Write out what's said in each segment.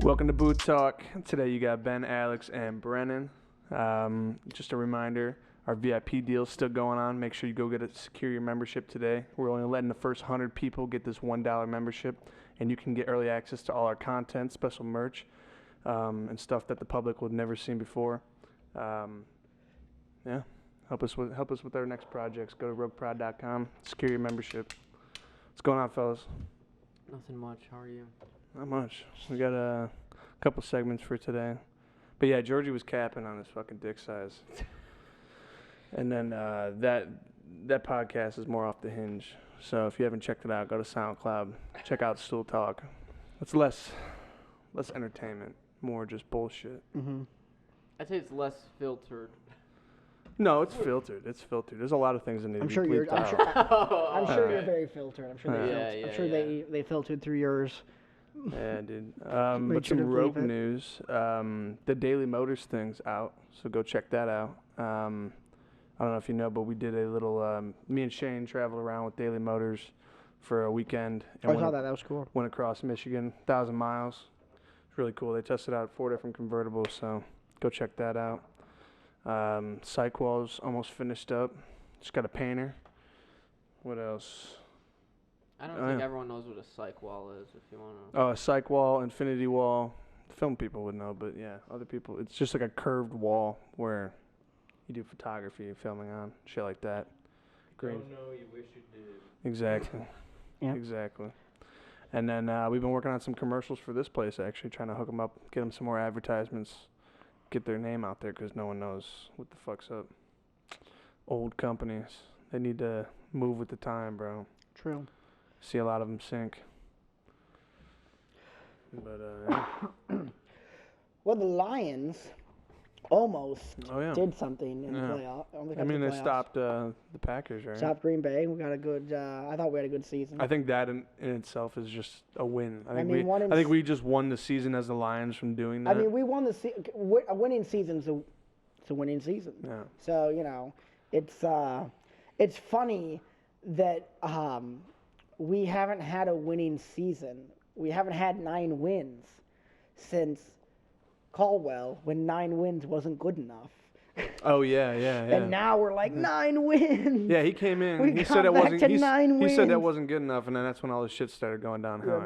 Welcome to Boot Talk. Today you got Ben, Alex, and Brennan. Just a reminder, our VIP deal is still going on. Make sure you go secure your membership today. We're only letting the first 100 people get this $1 membership, and you can get early access to all our content, special merch, and stuff that the public would never seen before. Yeah, help us with our next projects. Go to rogueprod.com. Secure your membership. What's going on, fellas? Nothing much. How are you? Not much. We got a couple segments for today. But yeah, Georgie was capping on his fucking dick size. And then that podcast is more off the hinge. So if you haven't checked it out, go to SoundCloud. Check out Stool Talk. It's less entertainment, more just bullshit. Mm-hmm. I'd say it's less filtered. No, it's filtered. It's filtered. There's a lot of things that need to be bleeped out. I'm sure you're very filtered. I'm sure they filtered through yours. Yeah, dude. But some rogue news. The Daily Motors thing's out, so go check that out. I don't know if you know, but we did a little. Me and Shane traveled around with Daily Motors for a weekend. And I saw that. That was cool. Went across Michigan, 1,000 miles. It's really cool. They tested out 4 different convertibles, so go check that out. Psych wall's almost finished up. Just got a painter. What else? I don't think everyone knows what a psych wall is. If you want to. Oh, a psych wall, infinity wall. Film people would know, but yeah, other people. It's just like a curved wall where you do photography, filming on, shit like that. Green. Don't know, you wish you did. Exactly. Yeah. Exactly. And then we've been working on some commercials for this place, actually, trying to hook them up, get them some more advertisements, get their name out there, because no one knows what the fuck's up. Old companies, they need to move with the time, bro. True. See a lot of them sink. But yeah. Well, the Lions almost did something in the playoff. I mean, they stopped the Packers, right? Stopped Green Bay. We got a good. I thought we had a good season. I think that in itself is just a win. I think we just won the season as the Lions from doing that. I mean, we won a winning season's a winning season. Yeah. So it's funny that we haven't had a winning season. We haven't had 9 wins since Caldwell, when 9 wins wasn't good enough. Oh yeah. And now we're like 9 wins. Yeah, he came in. He said that wasn't good enough, and then that's when all the shit started going downhill.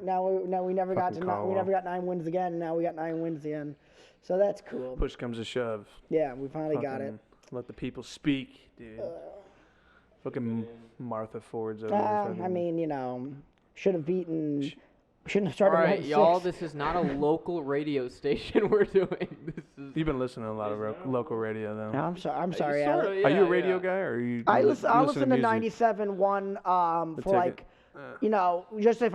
Now we never got 9 wins again. Now we got 9 wins again. So that's cool. Push comes to shove. Yeah, we finally got it. Let the people speak, dude. Fucking Martha Ford's over I mean, shouldn't have started. All right, y'all. This is not a local radio station we're doing. You've been listening to a lot of local radio, though. No, I'm sorry. Are you a radio guy, or are you? I listen to 97.1 for like, just if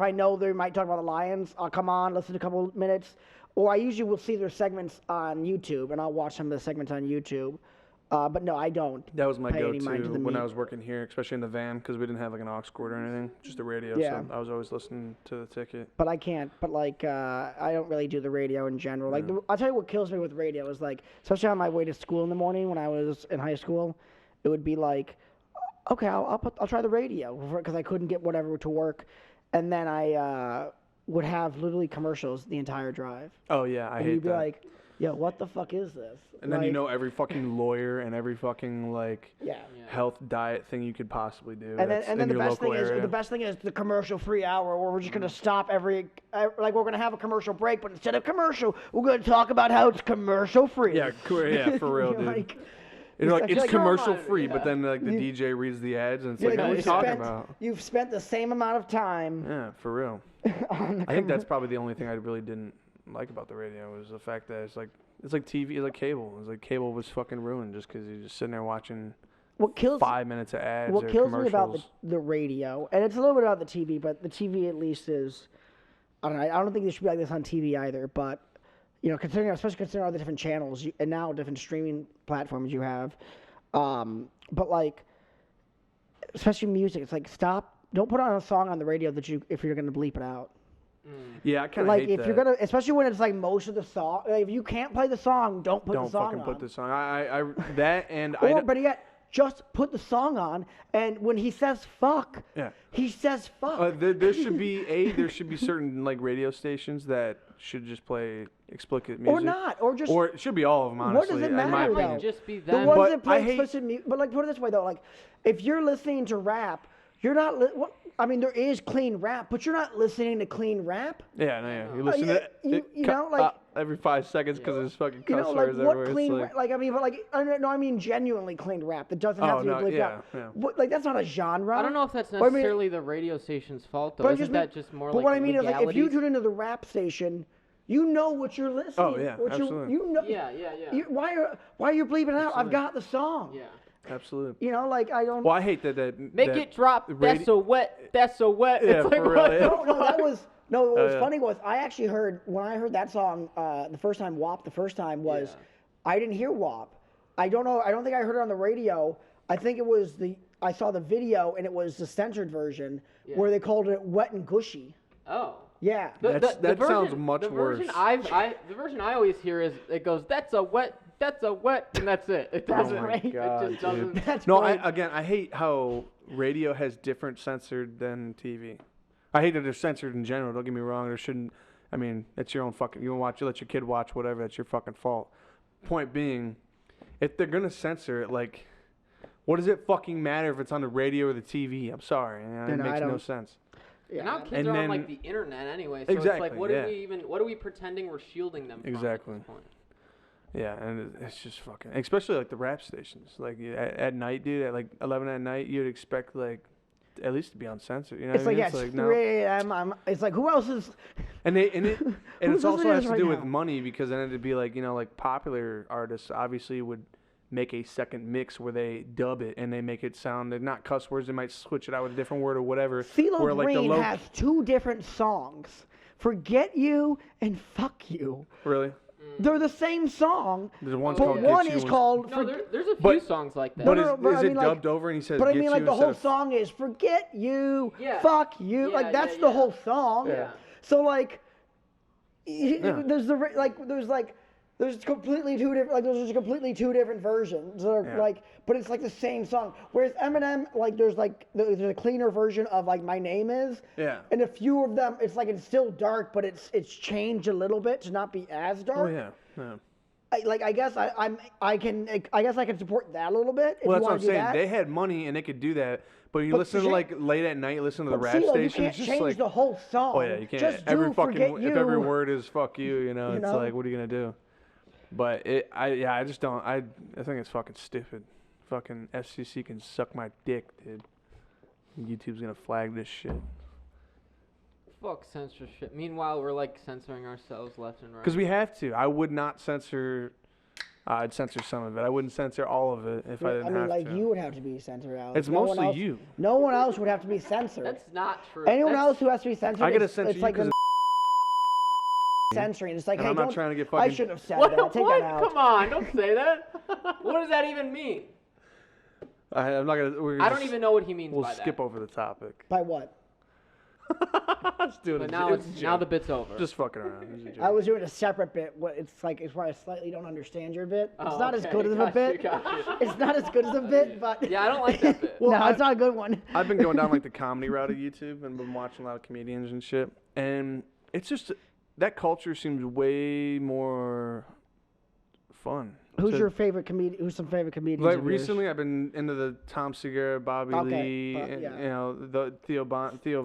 I know they might talk about the Lions, I'll come on, listen to a couple minutes, or I usually will see their segments on YouTube, and I'll watch some of the segments on YouTube. But no, I don't. That was my go-to when I was working here, especially in the van, because we didn't have like an aux cord or anything, just the radio. Yeah. So I was always listening to the ticket. But I can't. But like, I don't really do the radio in general. Like, I'll tell you what kills me with radio is like, especially on my way to school in the morning when I was in high school, it would be like, okay, I'll try the radio because I couldn't get whatever to work, and then I would have literally commercials the entire drive. Oh yeah, I hate that. And you'd be like, yo, what the fuck is this? And then every fucking lawyer and every fucking health diet thing you could possibly do. And then the best thing is the commercial-free hour, where we're just gonna stop we're gonna have a commercial break, but instead of commercial, we're gonna talk about how it's commercial-free. Yeah, for real, dude. It's commercial-free, but then the DJ reads the ads and it's like, what are you talking about? You've spent the same amount of time. Yeah, for real. I think that's probably the only thing I really didn't like about the radio was the fact that it's like TV, it's like cable. It's like cable was fucking ruined just because you're just sitting there watching 5 minutes of ads. What kills me about the radio, and it's a little bit about the TV, but the TV at least is, I don't know. I don't think this should be like this on TV either. But especially considering all the different channels and now different streaming platforms you have, but like, especially music, it's like don't put on a song on the radio if you're gonna bleep it out. Yeah, I kind of hate that. Like, if you're gonna, especially when it's like most of the song, if you can't play the song, don't put the song on. Don't fucking put the song. just put the song on, and when he says fuck, he says fuck. There should be certain like radio stations that should just play explicit music. Or not, or just. Or it should be all of them, honestly. What does it matter, in my though? opinion. Might just be The them. ones But that play I hate- explicit music, but like put it this way though, like if you're listening to rap, you're not. I mean, there is clean rap, but you're not listening to clean rap. Yeah, you listen to you know, like every 5 seconds because there's fucking you cuss know, like words what everywhere. clean It's like I mean, but like I mean genuinely clean rap that doesn't have to be bleeped out. yeah. What, like that's not a genre. I don't know if that's But I mean- necessarily the radio station's fault, though. But I Isn't just that mean- just more but like what I mean is like if you legalities? tune into the rap station, you know what you're listening. Oh, yeah, what absolutely. You know. Yeah. Why are you bleeping out? I've got the song. Yeah. Absolutely. You know, like I don't. Well, I hate that. Make that it drop. That's so wet. That's so wet. Yeah, It's like for real, what? yeah. the No, that was no. What was yeah. funny was I actually heard when I heard that song the first time. WAP the first time was I didn't hear WAP. I don't know. I don't think I heard it on the radio. I think it was I saw the video and it was the censored version where they called it wet and gushy. Oh. Yeah. The That version, sounds much the version worse. The version I always hear is it goes that's a wet, and that's it. It That's doesn't. right. It just doesn't. That's No, great. I hate how radio has different censored than TV. I hate that they're censored in general. Don't get me wrong. There shouldn't. I mean, that's your own fucking. You watch. You let your kid watch whatever. That's your fucking fault. Point being, if they're gonna censor it, like, what does it fucking matter if it's on the radio or the TV? I'm sorry. It makes no sense. And now kids And are on then- like the internet anyway, so Exactly, it's like what are we pretending we're shielding them from Exactly. at this point? Yeah, and it's just fucking. Especially like the rap stations. Like at night, dude. At like 11 at night, you'd expect like at least to be uncensored. You know It's what I like mean? yeah, it's no. 3 a.m. It's like who else is? And it's Who's also listening has to to this do right with now? money because then it'd be like like popular artists obviously would make a second mix where they dub it and they make it sound they're not cuss words. They might switch it out with a different word or whatever. CeeLo where, like, the Green low- has 2 different songs, "Forget You" and "Fuck You." Really? They're the same song, There's one's but called one Get You is and- called. No, there's a few But- songs like that. But No, no, is, but is I it mean, like- dubbed over and he says But I Get mean, You like the instead whole of- song is "Forget You, Yeah. Fuck You." Yeah, Like that's yeah, the yeah. whole song. Yeah. So like, there's completely 2 different there's completely 2 different versions that are like, but it's like the same song. Whereas Eminem, like there's a cleaner version of like "My Name Is." Yeah. And a few of them, it's like it's still dark, but it's changed a little bit to not be as dark. Oh yeah. Yeah. I guess I can support that a little bit. If Well, you that's what wanna I'm do saying. that. They had money and they could do that, but you But listen to Shane- like late at night, listen to the But rap CeeLo, station. you can't It's just change like, the whole song. oh yeah, you can't. Just Every do fucking "Forget if every You." word is "fuck you," it's know? like, what are you gonna do? But I just don't. I think it's fucking stupid. Fucking FCC can suck my dick, dude. YouTube's gonna flag this shit. Fuck censorship. Meanwhile, we're like censoring ourselves left and right. Because we have to. I would not censor. I'd censor some of it. I wouldn't censor all of it if I didn't I mean, have like to. you would have to be censored out. It's No one mostly else- you. No one else would have to be censored. That's not true. Anyone That's- else who has to be censored, I gotta it's, censor it's you like 'cause the censoring. It's like, and hey, I'm not don't. trying to get I fucking. shouldn't have said What? that. Take What? that out. Come on, don't say that. What does that even mean? I'm not gonna. I don't even know what he means We'll by skip that. over the topic. By what? Let's do it. But now now the bit's over. Just fucking around. It was a joke. I was doing a separate bit. What it's like, it's why I slightly don't understand your bit. It's Oh, not as okay, good as a gotcha, bit. gotcha. It's not as good as a bit, but Yeah, I don't like that bit. no, Well, it's not a good one. I've been going down like the comedy route of YouTube and been watching a lot of comedians and shit. And it's just that culture seems way more fun. Who's to- your favorite comedian? Who's some favorite comedians? Like of yours? recently, I've been into the Tom Segura, Bobby Okay, Lee, but, and, yeah. you know, the Theo Von, Theo-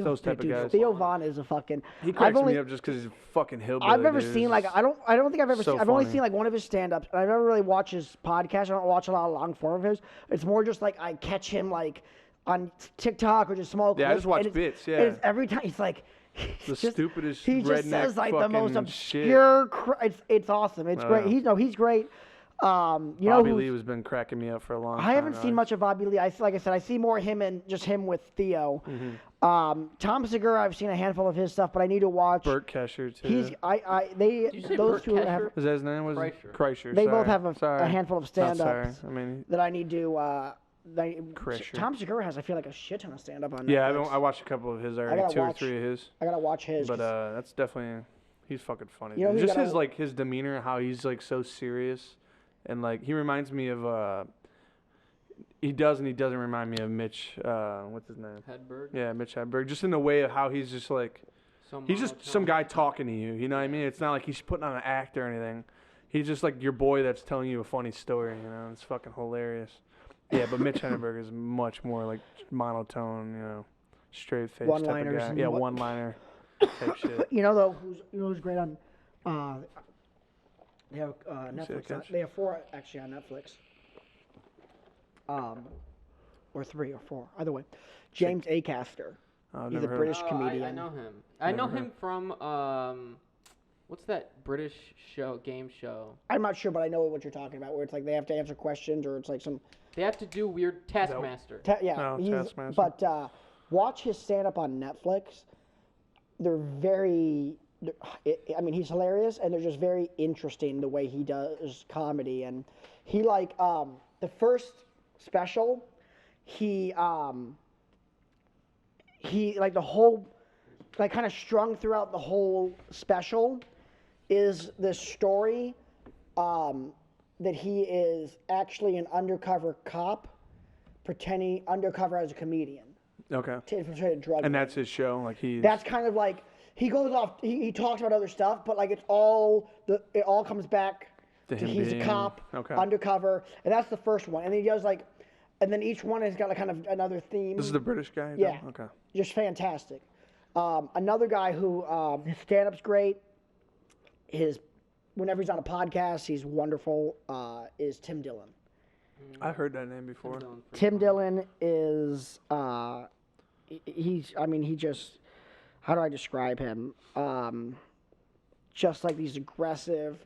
those type dude, of guys. Theo Von is a fucking. He I've cracks only, me up just because he's a fucking hillbilly. I've never dude. seen like It's- I don't think I've ever so seen, I've only funny. seen like one of his stand-ups, and I've never really watched his podcast. I don't watch a lot of long form of his. It's more just like I catch him like on TikTok or just small clips. Yeah, I just watch and it's- bits, yeah. and it's every time he's like. The stupidest He just redneck says like the most fucking shit. obscure. It's awesome. It's Oh, great. yeah. He's great. You know Bobby who's- Lee has been cracking me up for a long time. I haven't now. seen much of Bobby Lee. Like I said, I see more him and just him with Theo. Mm-hmm. Tom Segura, I've seen a handful of his stuff, but I need to watch. Burt Kesher too. He's Did you say those Burt two have, Kesher? Is that his name? Was Kreischer. Kreischer. they both sorry. have a Sorry. handful of Not stand-ups sorry. I mean, that I need to. Kreischer. Tom Segura has, I feel like, a shit ton of stand-up on yeah, Netflix. I watched a couple of his already, gotta 2 or watch- 3 of his. I gotta watch his. But 'cause that's definitely he's fucking funny. You know dude. who Just got his a- like his demeanor, how he's like so serious, and like he reminds me of He does, and he doesn't remind me of Mitch. What's his name? Hedberg. Yeah, Mitch Hedberg. Just in the way of how he's just like, he's just some guy talking to you. You know what I mean? It's not like he's putting on an act or anything. He's just like your boy that's telling you a funny story. You know, it's fucking hilarious. Yeah, but Mitch Hedberg is much more like monotone. You know, straight face type of One-liners guy. and Yeah, one-liner type shit. You know though, who's great on? They have See the Netflix. catch? They have 4 actually on Netflix. Or 3 or 4. Either way, James AKSTER. I've He's never a heard of British him. comedian. I know him. I know Never heard. him from what's that British game show? I'm not sure, but I know what you're talking about. Where it's like they have to answer questions, or it's like some. They have to do weird Taskmaster. Yeah, Oh, Taskmaster. but watch his stand-up on Netflix. They're very. I mean, he's hilarious, and they're just very interesting the way he does comedy. And he like the first special, he like the whole, like kind of strung throughout the whole special, is this story that he is actually an undercover cop, pretending undercover as a comedian Okay. to infiltrate a drug. And ring. that's his show. Like he's. That's kind of like he goes off. He talks about other stuff, but like it all comes back To him he's a being- cop, okay. undercover, and that's the first one. And then he does like, and then each one has got like kind of another theme. This is the British guy. Yeah. Okay. Just fantastic. Another guy who his stand-up's great. Whenever he's on a podcast, he's wonderful. Is Tim Dillon. I heard that name before. Tim Dillon is he's. I mean, he just. How do I describe him? Just like these aggressive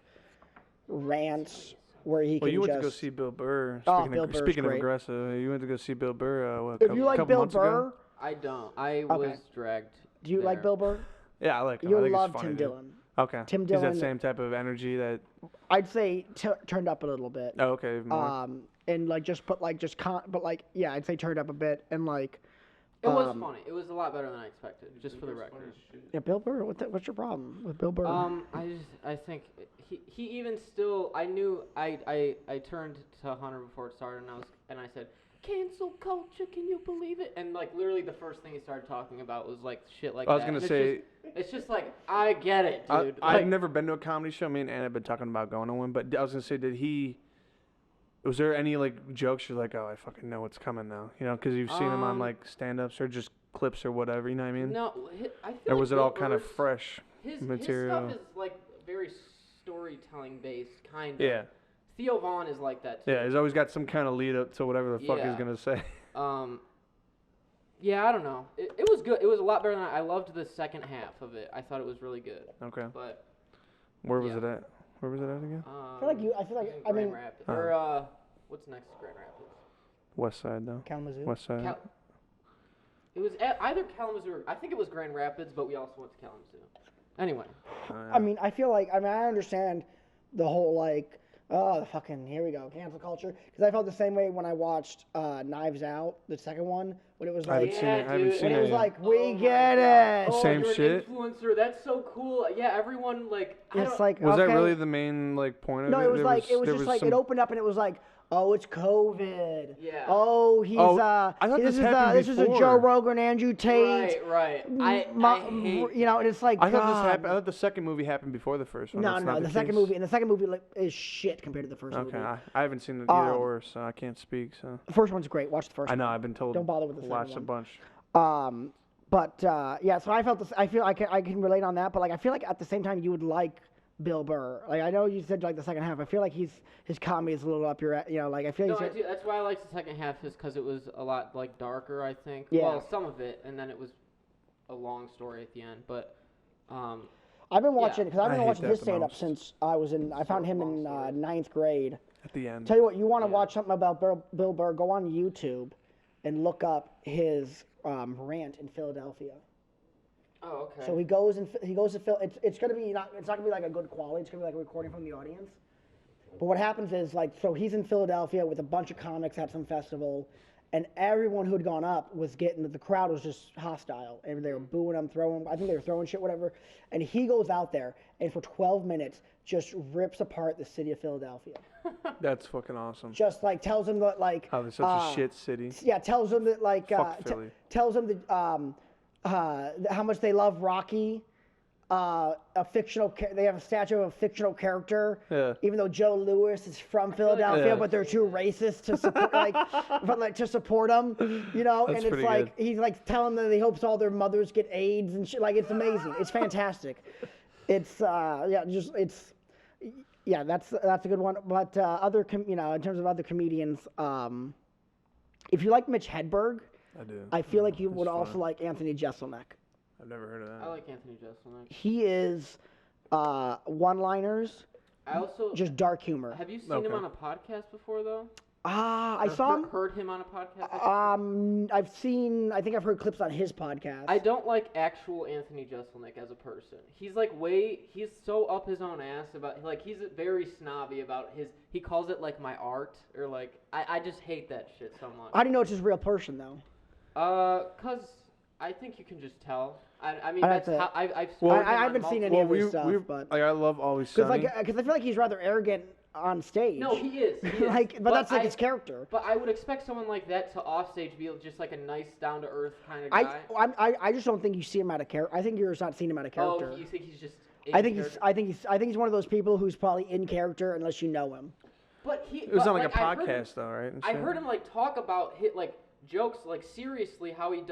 rants where he Well, can you went just. to go see Bill Burr. Oh, Speaking Bill of, Burr's speaking of great. aggressive, you went to go see Bill Burr. If you like couple Bill months ago? Burr, I don't. I Okay. was dragged. do you like there. Bill Burr? Yeah, I like him. I You'll think love he's funny, Tim dude. Dillon. Okay. Tim He's Dillon- that same type of energy that. I'd say turned up a little bit. Oh, okay. More. And like just put like but like yeah, I'd say turned up a bit and like. It was funny. It was a lot better than I expected. Just for the record. Yeah, Bill Burr. What's your problem with Bill Burr? I think he even still. I knew I turned to Hunter before it started, and I said, cancel culture. Can you believe it? And like literally the first thing he started talking about was like shit like I was that. gonna And say. it's just like I get it, dude. I've never been to a comedy show. Me and Anna have been talking about going to one, but I was gonna say, was there any like jokes you're like, oh, I fucking know what's coming now, you know, because you've seen him on like stand-ups or just clips or whatever, you know what I mean? No, I feel Or like was it all Bill kind of Burr's- fresh His material? stuff is like very storytelling based, kind of. Yeah, Theo Vaughn is like that too. yeah. He's always got some kind of lead up to whatever the fuck he's Yeah. gonna say. Yeah, I don't know. It was good. It was a lot better than I loved the second half of it. I thought it was really good. Okay. But Where was yeah. it at? Where was it at again? I feel like in I Grand mean Rapids. Or what's next to Grand Rapids? West Side though. Kalamazoo. West Side. It was at either Kalamazoo. I think it was Grand Rapids, but we also went to Kalamazoo. Anyway, I mean, I feel like I understand the whole like the fucking here we go cancel culture because I felt the same way when I watched Knives Out, the second one, when it was I haven't like seen it. I haven't dude. seen when it it was yet. like Oh we my get God. it. Same you're shit? An influencer. That's so cool. Yeah, everyone like. I It's don't- like Was okay. that really the main like point of No, it? it was There like it was there just like some- it opened up and it was like, oh, it's COVID. Yeah. Oh, he's Oh, I thought this this is happened this is a Joe before. Rogan, Andrew Tate. Right. I hate. You know, and it's like I thought this God. happened. I thought the second movie happened before the first one. No, That's no, not the second case. movie and the second movie like, is shit compared to the first Okay, movie. I haven't seen it either Um, or, so I can't speak. So The first one's great. Watch the first I one. know I've been told. Don't bother with the second Watch a one. bunch. But yeah, so I felt this. I feel I can relate on that. But like, I feel like at the same time you would like Bill Burr. Like I know you said like the second half. I feel like his comedy is a little up your like I feel No, he's I do. That's why I liked the second half, is because it was a lot like darker. I think. Yeah. Well, some of it, and then it was a long story at the end. But I've been watching because I've I been hate watching that his the stand up most. since I found him in ninth grade. At the end. Tell you what, you want to watch something about Bill Burr? Go on YouTube and look up his rant in Philadelphia. oh, okay. So he goes to Phil. It's gonna be it's not gonna be like a good quality. It's gonna be like a recording from the audience. But what happens is like so he's in Philadelphia with a bunch of comics at some festival, and everyone who had gone up was the crowd was just hostile, and they were booing him, throwing. I think they were throwing shit, whatever. And he goes out there and for 12 minutes just rips apart the city of Philadelphia. That's fucking awesome. Just like tells him that like How they're such a shit city. Yeah, tells him that like Fuck Philly. tells him that how much they love Rocky. They have a statue of a fictional character. Yeah. Even though Joe Louis is from Philadelphia, Yeah. but they're too racist to support, to support him. You know, That's and it's pretty like good. he's like telling them that he hopes all their mothers get AIDS and shit. Like it's amazing. It's fantastic. It's that's a good one. But in terms of other comedians, if you like Mitch Hedberg, I do. I feel like you He's would fun. also like Anthony Jeselnik. I've never heard of that. I like Anthony Jeselnik. He is one-liners, I also just dark humor. have you seen Okay. him on a podcast before though? I Or saw him. Heard him on a podcast. I think I've heard clips on his podcast. I don't like actual Anthony Jeselnik as a person. He's like he's so up his own ass about, like, he's very snobby about he calls it like my art, or like, I just hate that shit so much. How do you know it's his real person though? 'Cause I think you can just tell. I mean, I'd have that's to- how I've Well, heard him I on haven't seen multiple- any of his stuff, but like I love Always because Sunny. I feel like he's rather arrogant on stage. No, he is. He is. but that's like his character. But I would expect someone like that to offstage be just like a nice, down to earth kind of guy. I just don't think you see him out of character. I think you're not seeing him out of character. Oh, you think he's just? I think he's one of those people who's probably in character unless you know him. But It was on like a I heard him- podcast though, right? and I shit? heard him like talk about like jokes, like seriously how he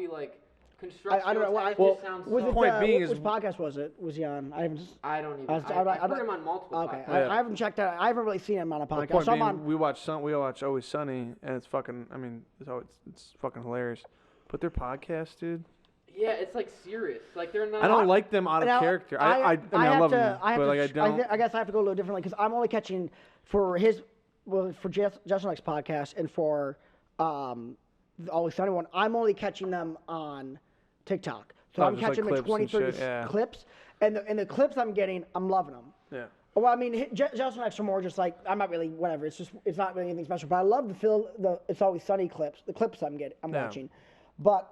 like constructs. I don't know. jokes, and it Well, just sounds Was so- it, point being is- which podcast was it? Was he on? I haven't. I don't even. I was- I've I- heard him on multiple. Okay, podcasts. I haven't checked out. I haven't really seen him on a The podcast. point So I'm being, on. we watch Always Sunny, and it's fucking. I mean, it's fucking hilarious. But their podcast, dude. Yeah, it's like serious. Like they're not. I don't like them out of Now, character. I mean, I have love to- them, have but to like I sh- don't. I guess I have to go a little differently because I'm only catching for Justin's podcast and for the Always Sunny one. I'm only catching them on TikTok. So I'm just like catching them in clips 20, and 30 shit, yeah. clips, and the clips I'm getting, I'm loving them. Yeah. Well, I mean, Justin X are more just like I'm not really whatever. It's not really anything special. But I love the It's Always Sunny clips. The clips I'm Yeah. watching, but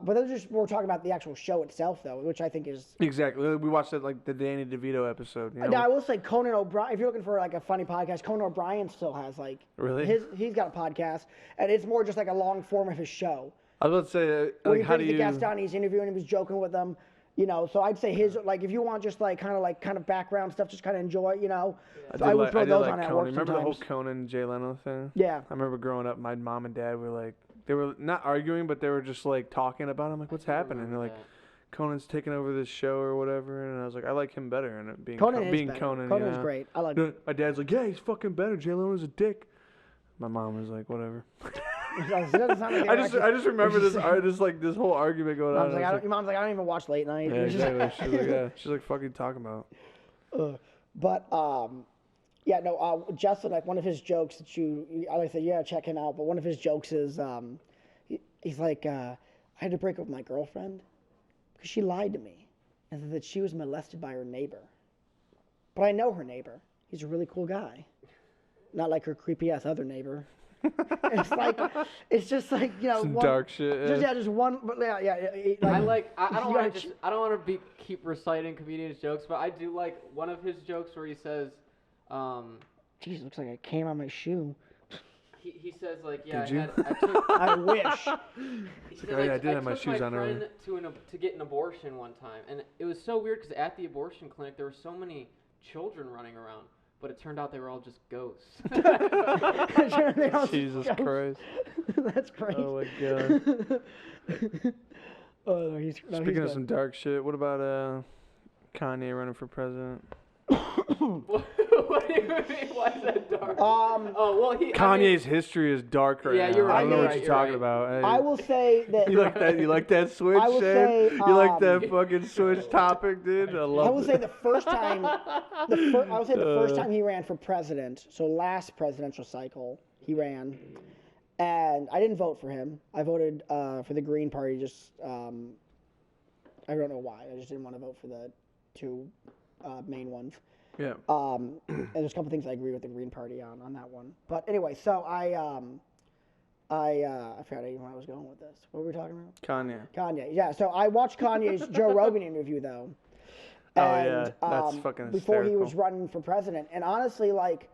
those just we're talking about the actual show itself though, which I think is. Exactly. We watched it like the Danny DeVito episode. You know? Now I will say Conan O'Brien. If you're looking for like a funny podcast, Conan O'Brien still has like Really? he's got a podcast, and it's more just like a long form of his show. I was about to say, Where like, he how do brings the you? guest on, he's interviewing him, he's joking with them, you know. So I'd say his like if you want just like kind of background stuff, just kind of enjoy, you know. So I would throw those on at Conan. work Remember the whole sometimes. Conan Jay Leno thing? Yeah. I remember growing up, my mom and dad were like, they were not arguing, but they were just like talking about it. I'm like, what's happening? They're like, Conan's taking over this show or whatever, and I was like, I like him better, and it being Conan is being better. Conan. Conan you is know? great. I like. My dad's like, yeah, he's fucking better. Jay Leno's a dick. My mom was like, whatever. It doesn't sound like I just remember this this whole argument going on. Mom's like, I was your mom's like, I don't even watch late night. yeah, exactly. She's like, yeah. She's like, fucking talking about. But yeah, no. Justin, like one of his jokes that I said, yeah, check him out. But one of his jokes is, he's like, I had to break up with my girlfriend because she lied to me and said that she was molested by her neighbor. But I know her neighbor. He's a really cool guy, not like her creepy ass other neighbor. It's just like Some dark shit. Just one. But I don't you want gotta to keep reciting comedians' jokes, but I do like one of his jokes where he says, Jeez, looks like I came on my shoe. he says like, yeah, Did you? I took. I wish. He It's said, like, oh, yeah, I did have my took shoes on friend earlier. to get an abortion one time, and it was so weird because at the abortion clinic there were so many children running around, but it turned out they were all just ghosts. Jesus Christ. That's great. Oh my god. Oh, no, Speaking of some dark shit, what about Kanye running for president? What do you mean? Why is that dark? Oh well, Kanye's history is dark right Yeah, now. you're right, I don't know you're what right, you're you're talking right. about. Hey, I will say that. you like that? You like that switch, I will Shane? say, You like that fucking switch topic, dude? I love I will it. say the first time, the first time he ran for president. So last presidential cycle, he ran, and I didn't vote for him. I voted for the Green Party. Just I don't know why. I just didn't want to vote for the two main ones. Yeah. And there's a couple things I agree with the Green Party on that one. But anyway, so I forgot even where I was going with this. What were we talking about? Kanye. Yeah. So I watched Kanye's Joe Rogan interview though. Oh, that's fucking before he was hysterical. running for president, and honestly, like,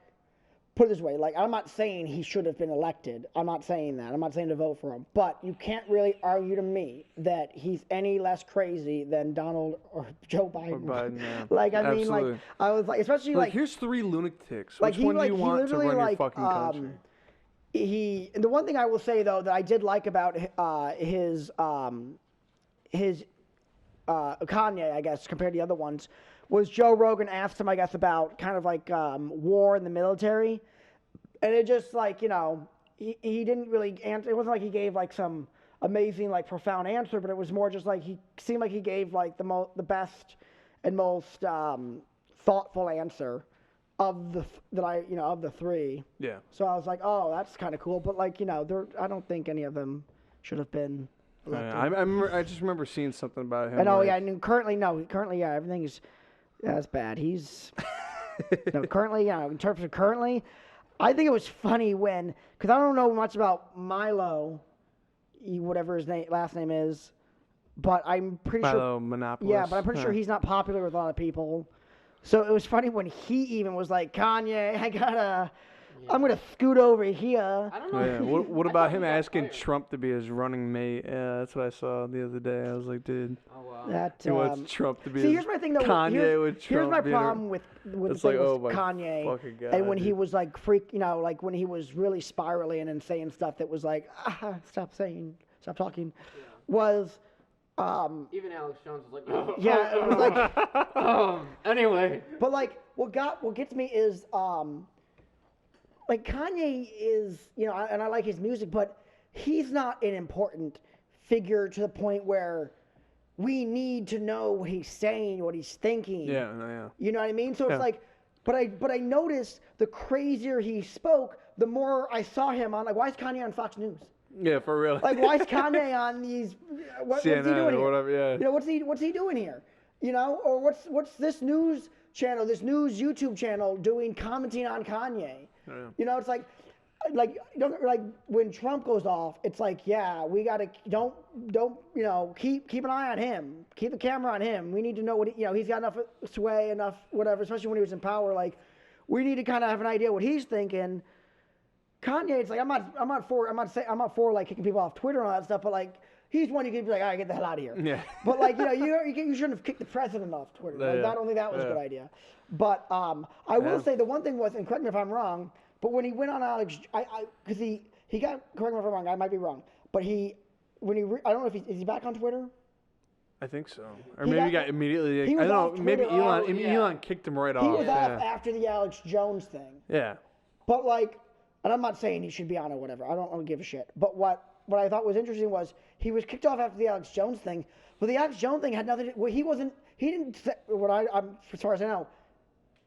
put it this way, like, I'm not saying he should have been elected. I'm not saying that. I'm not saying to vote for him. But you can't really argue to me that he's any less crazy than Donald or Joe Biden. Or Biden, yeah. Like, I mean, like, Absolutely. I was like, especially Like, like, here's 3 lunatics. like Which one do you want to literally, run your like, fucking country? And the one thing I will say though that I did like about his Kanye, I guess, compared to the other ones, was Joe Rogan asked him, I guess, about kind of like war in the military, and it just like, you know, he didn't really answer. It wasn't like he gave like some amazing like profound answer, but it was more just like he seemed like he gave like the best and most thoughtful answer of the 3. Yeah. So I was like, oh, that's kind of cool, but like, you know, I don't think any of them should have been elected. I just remember seeing something about him. And like, and currently, everything is that's bad. He's currently, in terms of currently, I think it was funny when, because I don't know much about Milo, whatever his last name is, but I'm pretty sure. Milo Monopolis. Yeah, but I'm pretty sure he's not popular with a lot of people. So it was funny when he even was like, Kanye, I'm gonna scoot over here. I don't know. Oh, yeah. What I about thought he him got asking fired. Trump to be his running mate? Yeah, that's what I saw the other day. I was like, dude, Oh wow. That he wants Trump to be see, his here's my thing though. Kanye with Trump. Here's my being a- problem with It's the like, thing oh with my Kanye, fucking God, and when he dude. was like like when he was really spiraling and saying stuff that was like, stop talking, was. Even Alex Jones was like, Yeah, it was like, anyway. but like what gets me is like Kanye is, you know, and I like his music, but he's not an important figure to the point where we need to know what he's saying, what he's thinking. Yeah, no, yeah. You know what I mean? So Yeah. it's like, but I noticed the crazier he spoke, the more I saw him on, like, why is Kanye on Fox News? Yeah, for real. Like, why is Kanye on these? What's he CNN doing or here? whatever, yeah. You know, what's he doing here? You know, or what's this news channel, this news YouTube channel doing commenting on Kanye? Yeah. You know, it's like when Trump goes off, it's like, yeah, we gotta don't you know, keep an eye on him, keep the camera on him. We need to know what he's got enough sway, enough whatever, especially when he was in power. Like, we need to kind of have an idea what he's thinking. Kanye, it's like I'm not for like kicking people off Twitter and all that stuff, but like he's one you could be like, all right, get the hell out of here. Yeah. But like, you know, you shouldn't have kicked the president off Twitter. Like, Yeah. I don't think that was a Yeah. good idea. But I will Yeah. say the one thing was, and correct me if I'm wrong, but when he went on Alex, because he got, correct me if I'm wrong, I might be wrong, but I don't know if is he back on Twitter? I think so. Or He maybe got- he got immediately. he I was don't off know. Maybe Twitter. Elon kicked him right He off. was Yeah. off after the Alex Jones thing. Yeah. But like, and I'm not saying he should be on or whatever. I don't give a shit. But what I thought was interesting was he was kicked off after the Alex Jones thing. But the Alex Jones thing had nothing. Well, he didn't say I'm as far as I know.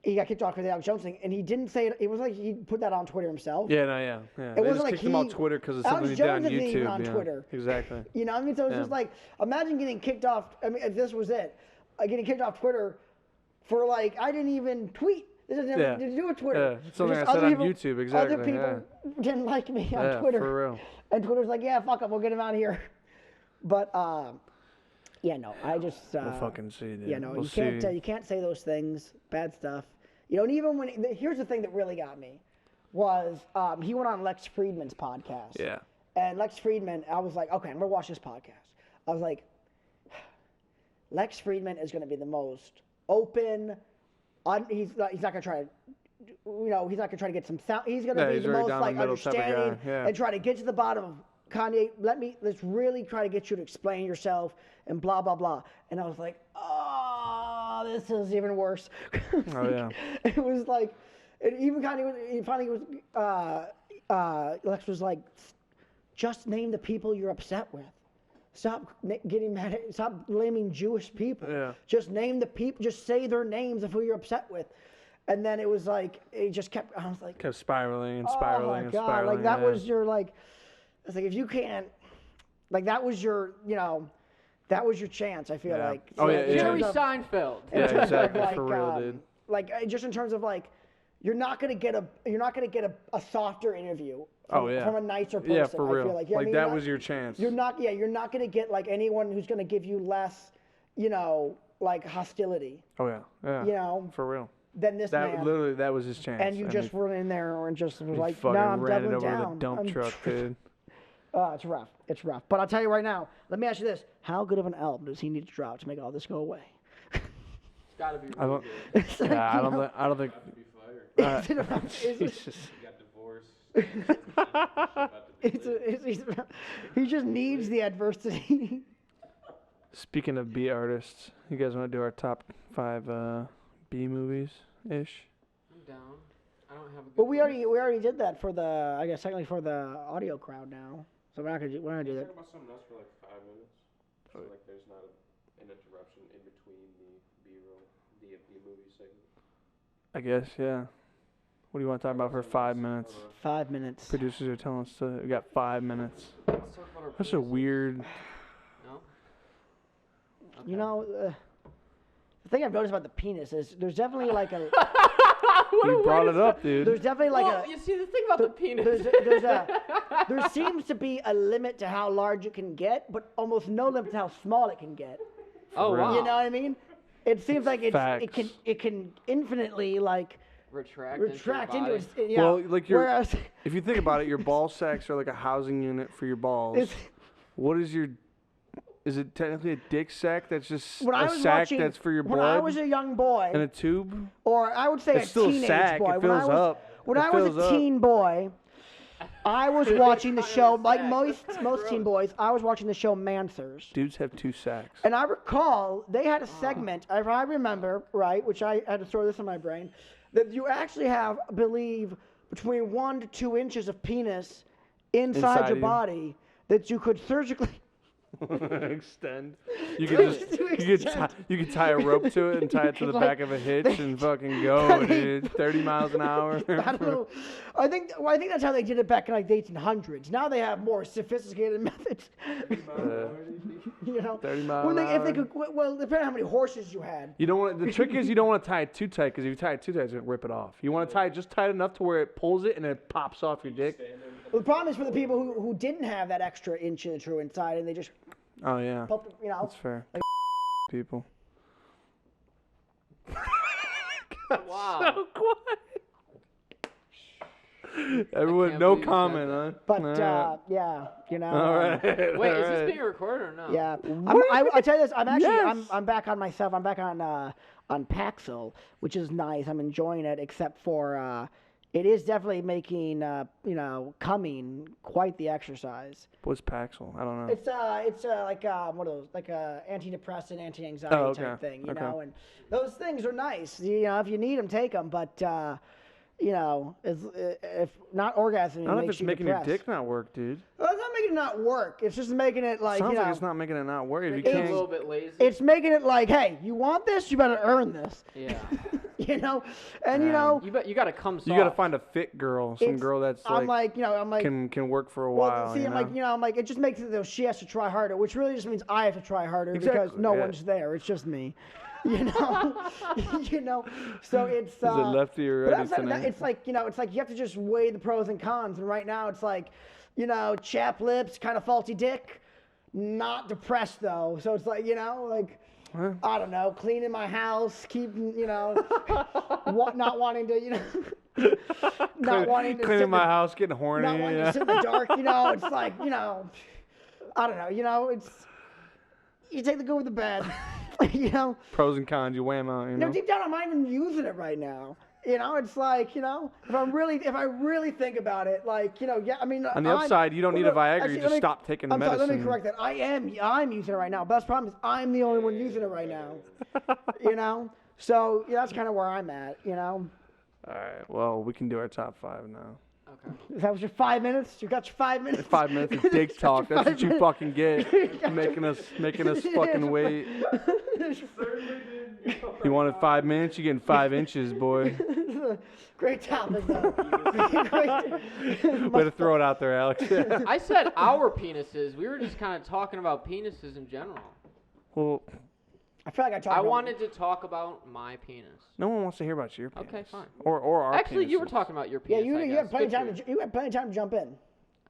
He got kicked off for the Alex Jones thing, and he didn't say it. It was like he put that on Twitter himself. Yeah, no, yeah. They wasn't just like kicked him off he- Twitter because of Alex something he did on Jones isn't YouTube. even on yeah. Twitter. Exactly. You know what I mean? So it's Yeah. just like, imagine getting kicked off. I mean, if this was it, getting kicked off Twitter for like, I didn't even tweet. This has Yeah. nothing to do with Twitter. Yeah, it's something Just I said other on people- YouTube, exactly, Other people didn't like me on Yeah, Twitter. for real. And Twitter's like, yeah, fuck him, we'll get him out of here. But yeah, no, I just We'll fucking see, dude. yeah, no, We'll you can't say those things, bad stuff. You know, and even when here's the thing that really got me was he went on Lex Friedman's podcast. Yeah. And Lex Friedman, I was like, okay, I'm gonna watch this podcast. I was like, Lex Friedman is gonna be the most open. He's not gonna try to, you know, he's not gonna try to get some sound. He's gonna Yeah, be he's the very most down the like middle type of guy, understanding yeah. and try to get to the bottom of Kanye. Let's really try to get you to explain yourself and blah blah blah. And I was like, oh, this is even worse. Oh, yeah. It was like, and even Kanye finally was. Lex was like, just name the people you're upset with. Stop getting mad at. Stop blaming Jewish people. Yeah. Just name the people. Just say their names of who you're upset with. And then it was like it just kept. I was like, Kept spiraling and oh spiraling my and god! spiraling. Like that yeah. was your like. It's like if you can't, like that was your, you know, that was your chance. I feel Yeah. like. Oh, yeah, in yeah. Jerry terms of- Seinfeld. in Yeah, terms of, exactly, like, for real, dude. Like just in terms of like, you're not gonna get a softer interview Oh, yeah. from a nicer person. Yeah, for real. I feel like, you know what I Like mean? that was your chance. You're not gonna get like anyone who's gonna give you less, like hostility. Oh yeah, yeah. You know, For real. than this That man. literally that was his chance. And you just he, were in there and just was he like, fucking no, I'm ran it doubling over down. with a dump truck, dude. It's rough. It's rough. But I'll tell you right now. Let me ask you this: how good of an album does he need to drop to make all this go away? It's gotta be I really don't. good. It's like, Yeah, you know, I don't think. About to be fired. is it about- is it- Jesus. He got divorced. About to be laid. he just needs the adversity. Speaking of B artists, you guys want to do our top 5 B movies ish? I'm down. I don't have a good But we list. already did that for the, I guess technically for the audio crowd now. So we're not gonna do that. Talk about something else for like 5 minutes. So like there's not an interruption in between the B-roll, the B-movie segment. I guess, yeah. What do you want to talk about for 5 minutes? 5 minutes. Producers are telling us we got 5 minutes. Let's talk about our That's a penises. weird. No? You Okay. know, the thing I've noticed about the penis is there's definitely like a You brought it up, dude. there's definitely like Well, a you see, the thing about the penis. there seems to be a limit to how large it can get, but almost no limit to how small it can get. Oh, real. wow. You know what I mean? It seems like it Facts. can infinitely like Retract into it. it. Yeah. Well, like your, Whereas if you think about it, your ball sacks are like a housing unit for your balls. it's, What is your? Is it technically a dick sack that's just when I a was sack watching, that's for your when I blood was a young boy, and a tube? or I would say It's a still a teenage sack. boy. It fills up. When It I was fills a up. teen boy, I was watching the show like sack. most teen boys. I was watching the show Mansers. Dudes have 2 sacks. And I recall they had a segment, if I remember right, which I had to store this in my brain, that you actually have, I believe, between 1 to 2 inches of penis inside Inside your you. body that you could surgically. Extend. You could Please just do you could tie a rope to it and tie it to the Like, back of a hitch and fucking go, dude. 30 miles an hour. I don't know. I think that's how they did it back in like the 1800s. Now they have more sophisticated methods. You know, 30 miles when an if they hour. could, well, depending on how many horses you had. You don't want. The trick is you don't want to tie it too tight because if you tie it too tight, it's gonna rip it off. You want to tie it just tight enough to where it pulls it and it pops off your dick. The problem is for the people who didn't have that extra inch or two inside and they just Oh yeah, pumped, you know. that's fair. People. Wow. Everyone, can't no believe you said comment, that. huh? But Alright. yeah, you know. All right. Wait, all is this right. being recorded or no? Yeah, I'll tell you this. I'm actually Yes. I'm back on myself. I'm back on Paxil, which is nice. I'm enjoying it, except for it is definitely making coming quite the exercise. What's Paxil? I don't know. It's like one of those like antidepressant, anti-anxiety Oh, okay. type thing, you Okay. know. And those things are nice. You know, if you need them, take them. But you know, if not orgasming, I don't know if makes it's you making depressed. your dick not work, dude. Well, it's not making it not work. It's just making it like Sounds you know. like it's not making it not work. If you Making it a can't, little bit lazy. It's making it like, hey, you want this? You better earn this. Yeah. You know, and you know, You gotta come soft. you gotta find a fit girl, some It's- girl that's I'm like, like, I'm like, can work for a well, while. see, you I'm know? like, I'm like, it just makes it though she has to try harder, which really just means I have to try harder because Exactly, no yeah. one's there. It's just me. You know, you know. So it's. Is it lefty or But righty that's tonight? it's like it's like you have to just weigh the pros and cons, and right now it's like, chapped lips, kind of faulty dick, not depressed though. So it's like like. Huh? I don't know, cleaning my house, keeping, not wanting to, not wanting to sit Cleaning my in the, house, getting horny. not wanting yeah. to sit in the dark, it's like, I don't know, it's, you take the good with the bad, Pros and cons, you weigh 'em out. You know. deep down I'm not even using it right now. It's like, if I really think about it, like, yeah, I mean, On the upside, you don't need a Viagra. actually, You let just me- stop taking the I'm sorry, medicine. let me correct that. I'm using it right now. But that's the problem is I'm the only one using it right now. So that's kind of where I'm at. All right. Well, we can do our top 5 now. Okay. That was your 5 minutes. You got your 5 minutes. 5 minutes of dick talk. That's what you 5 fucking get. making us fucking wait. You wanted 5 minutes? You're getting 5 inches, boy. Great topic, though. Great. Way to throw it out there, Alex. I said our penises. We were just kind of talking about penises in general. Well, I feel like I talked I about wanted to talk about my penis. No one wants to hear about your penis. Okay, fine. Or our Actually, you were penises. talking about your Yeah, penis. you had plenty of time. You had plenty of time to jump in.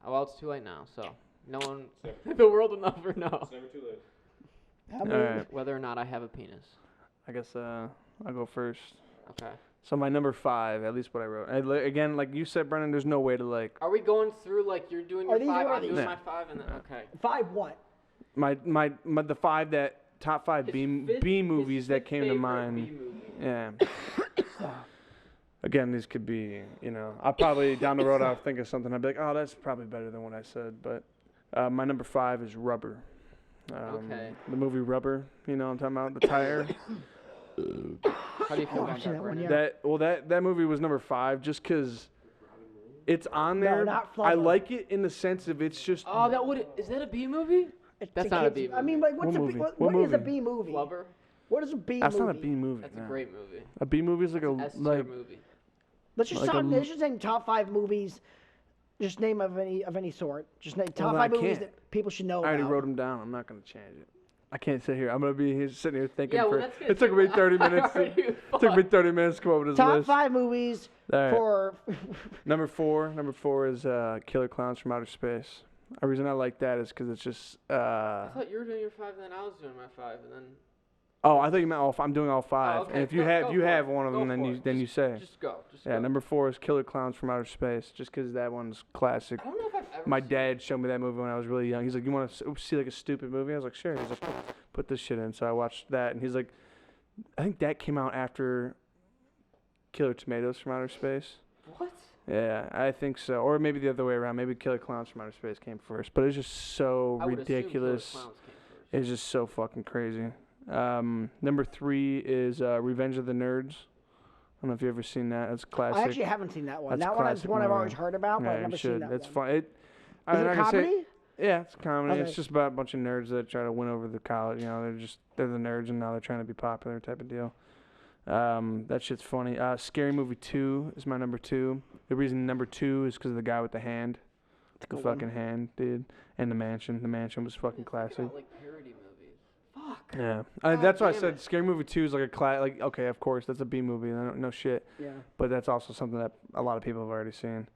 Well, it's too late now, so no one, the world will never know It's never too late. How many? Alright. whether or not I have a penis. I guess I'll go first. Okay. So my number 5, at least what I wrote. Again, like you said, Brennan, there's no way to like Are we going through like you're doing Are your these 5, I'm already- doing Yeah. my 5, and then okay. 5 what? the 5 that top 5 His B fifth- movies his that fifth came to favorite mind. B movie. Yeah. Again, these could be, I'll probably down the road I'll think of something. I'll be like, oh, that's probably better than what I said. But my number 5 is Rubber. Okay. The movie Rubber, you know what I'm talking about? The tire. How do you feel Oh, about I've seen that, that one, Brendan? yeah. That movie was number 5 just because it's on No, there. not I Flubber. like it in the sense of it's just Oh, is that a B movie? That's not a B I mean, like, What what is movie? a What B movie? Flubber? What is a B that's movie? not a B movie. That's no. a great movie. A B movie is like a S tier like movie. Let's just like talk, a- let's just name top 5 movies. Just name of any sort. Just name top then I 5 movies can't. that people should know I already about. wrote them down. I'm not gonna change it. I can't sit here. I'm gonna be here, sitting here thinking Yeah, well, for. that's gonna It took me 30 minutes. It took me 30 minutes to come up with this Top list. 5 movies All right. for. Number 4 is Killer Clowns from Outer Space. The reason I like that is because it's just. I thought you were doing your 5, and then I was doing my 5, and then Oh, I thought you meant all. I'm doing all 5. okay. And if you Go- have go you for have it. one of Go them, for then it. you say. just go. Yeah, go. number 4 is Killer Clowns from Outer Space, just because that one's classic. I don't know if I've ever My seen dad showed me that movie when I was really young. He's like, "You want to see like a stupid movie?" I was like, "Sure." He's like, "Put this shit in." So I watched that, and he's like, "I think that came out after Killer Tomatoes from Outer Space." What? Yeah, I think so, or maybe the other way around. Maybe Killer Clowns from Outer Space came first, but it's just so I would assume Killer ridiculous. Clowns came first. It's just so fucking crazy. Number 3 is Revenge of the Nerds. I don't know if you've ever seen that. It's classic. I actually haven't seen that one. That's that one is classic one I've movie. always heard about, but Yeah, I've never you seen should. that It's one. fun. Is it a comedy? Yeah, it's a comedy. Okay. It's just about a bunch of nerds that try to win over the college. They're the nerds and now they're trying to be popular type of deal. That shit's funny. Scary Movie 2 is my number 2. The reason number 2 is because of the guy with the hand. The good one. fucking hand, dude. And The Mansion. The Mansion was fucking Think classic. about, like parody movies. Fuck. Yeah. God That's why I damn said it. Scary Movie 2 is like a like, okay, of course, that's a B movie. No shit. Yeah. But that's also something that a lot of people have already seen.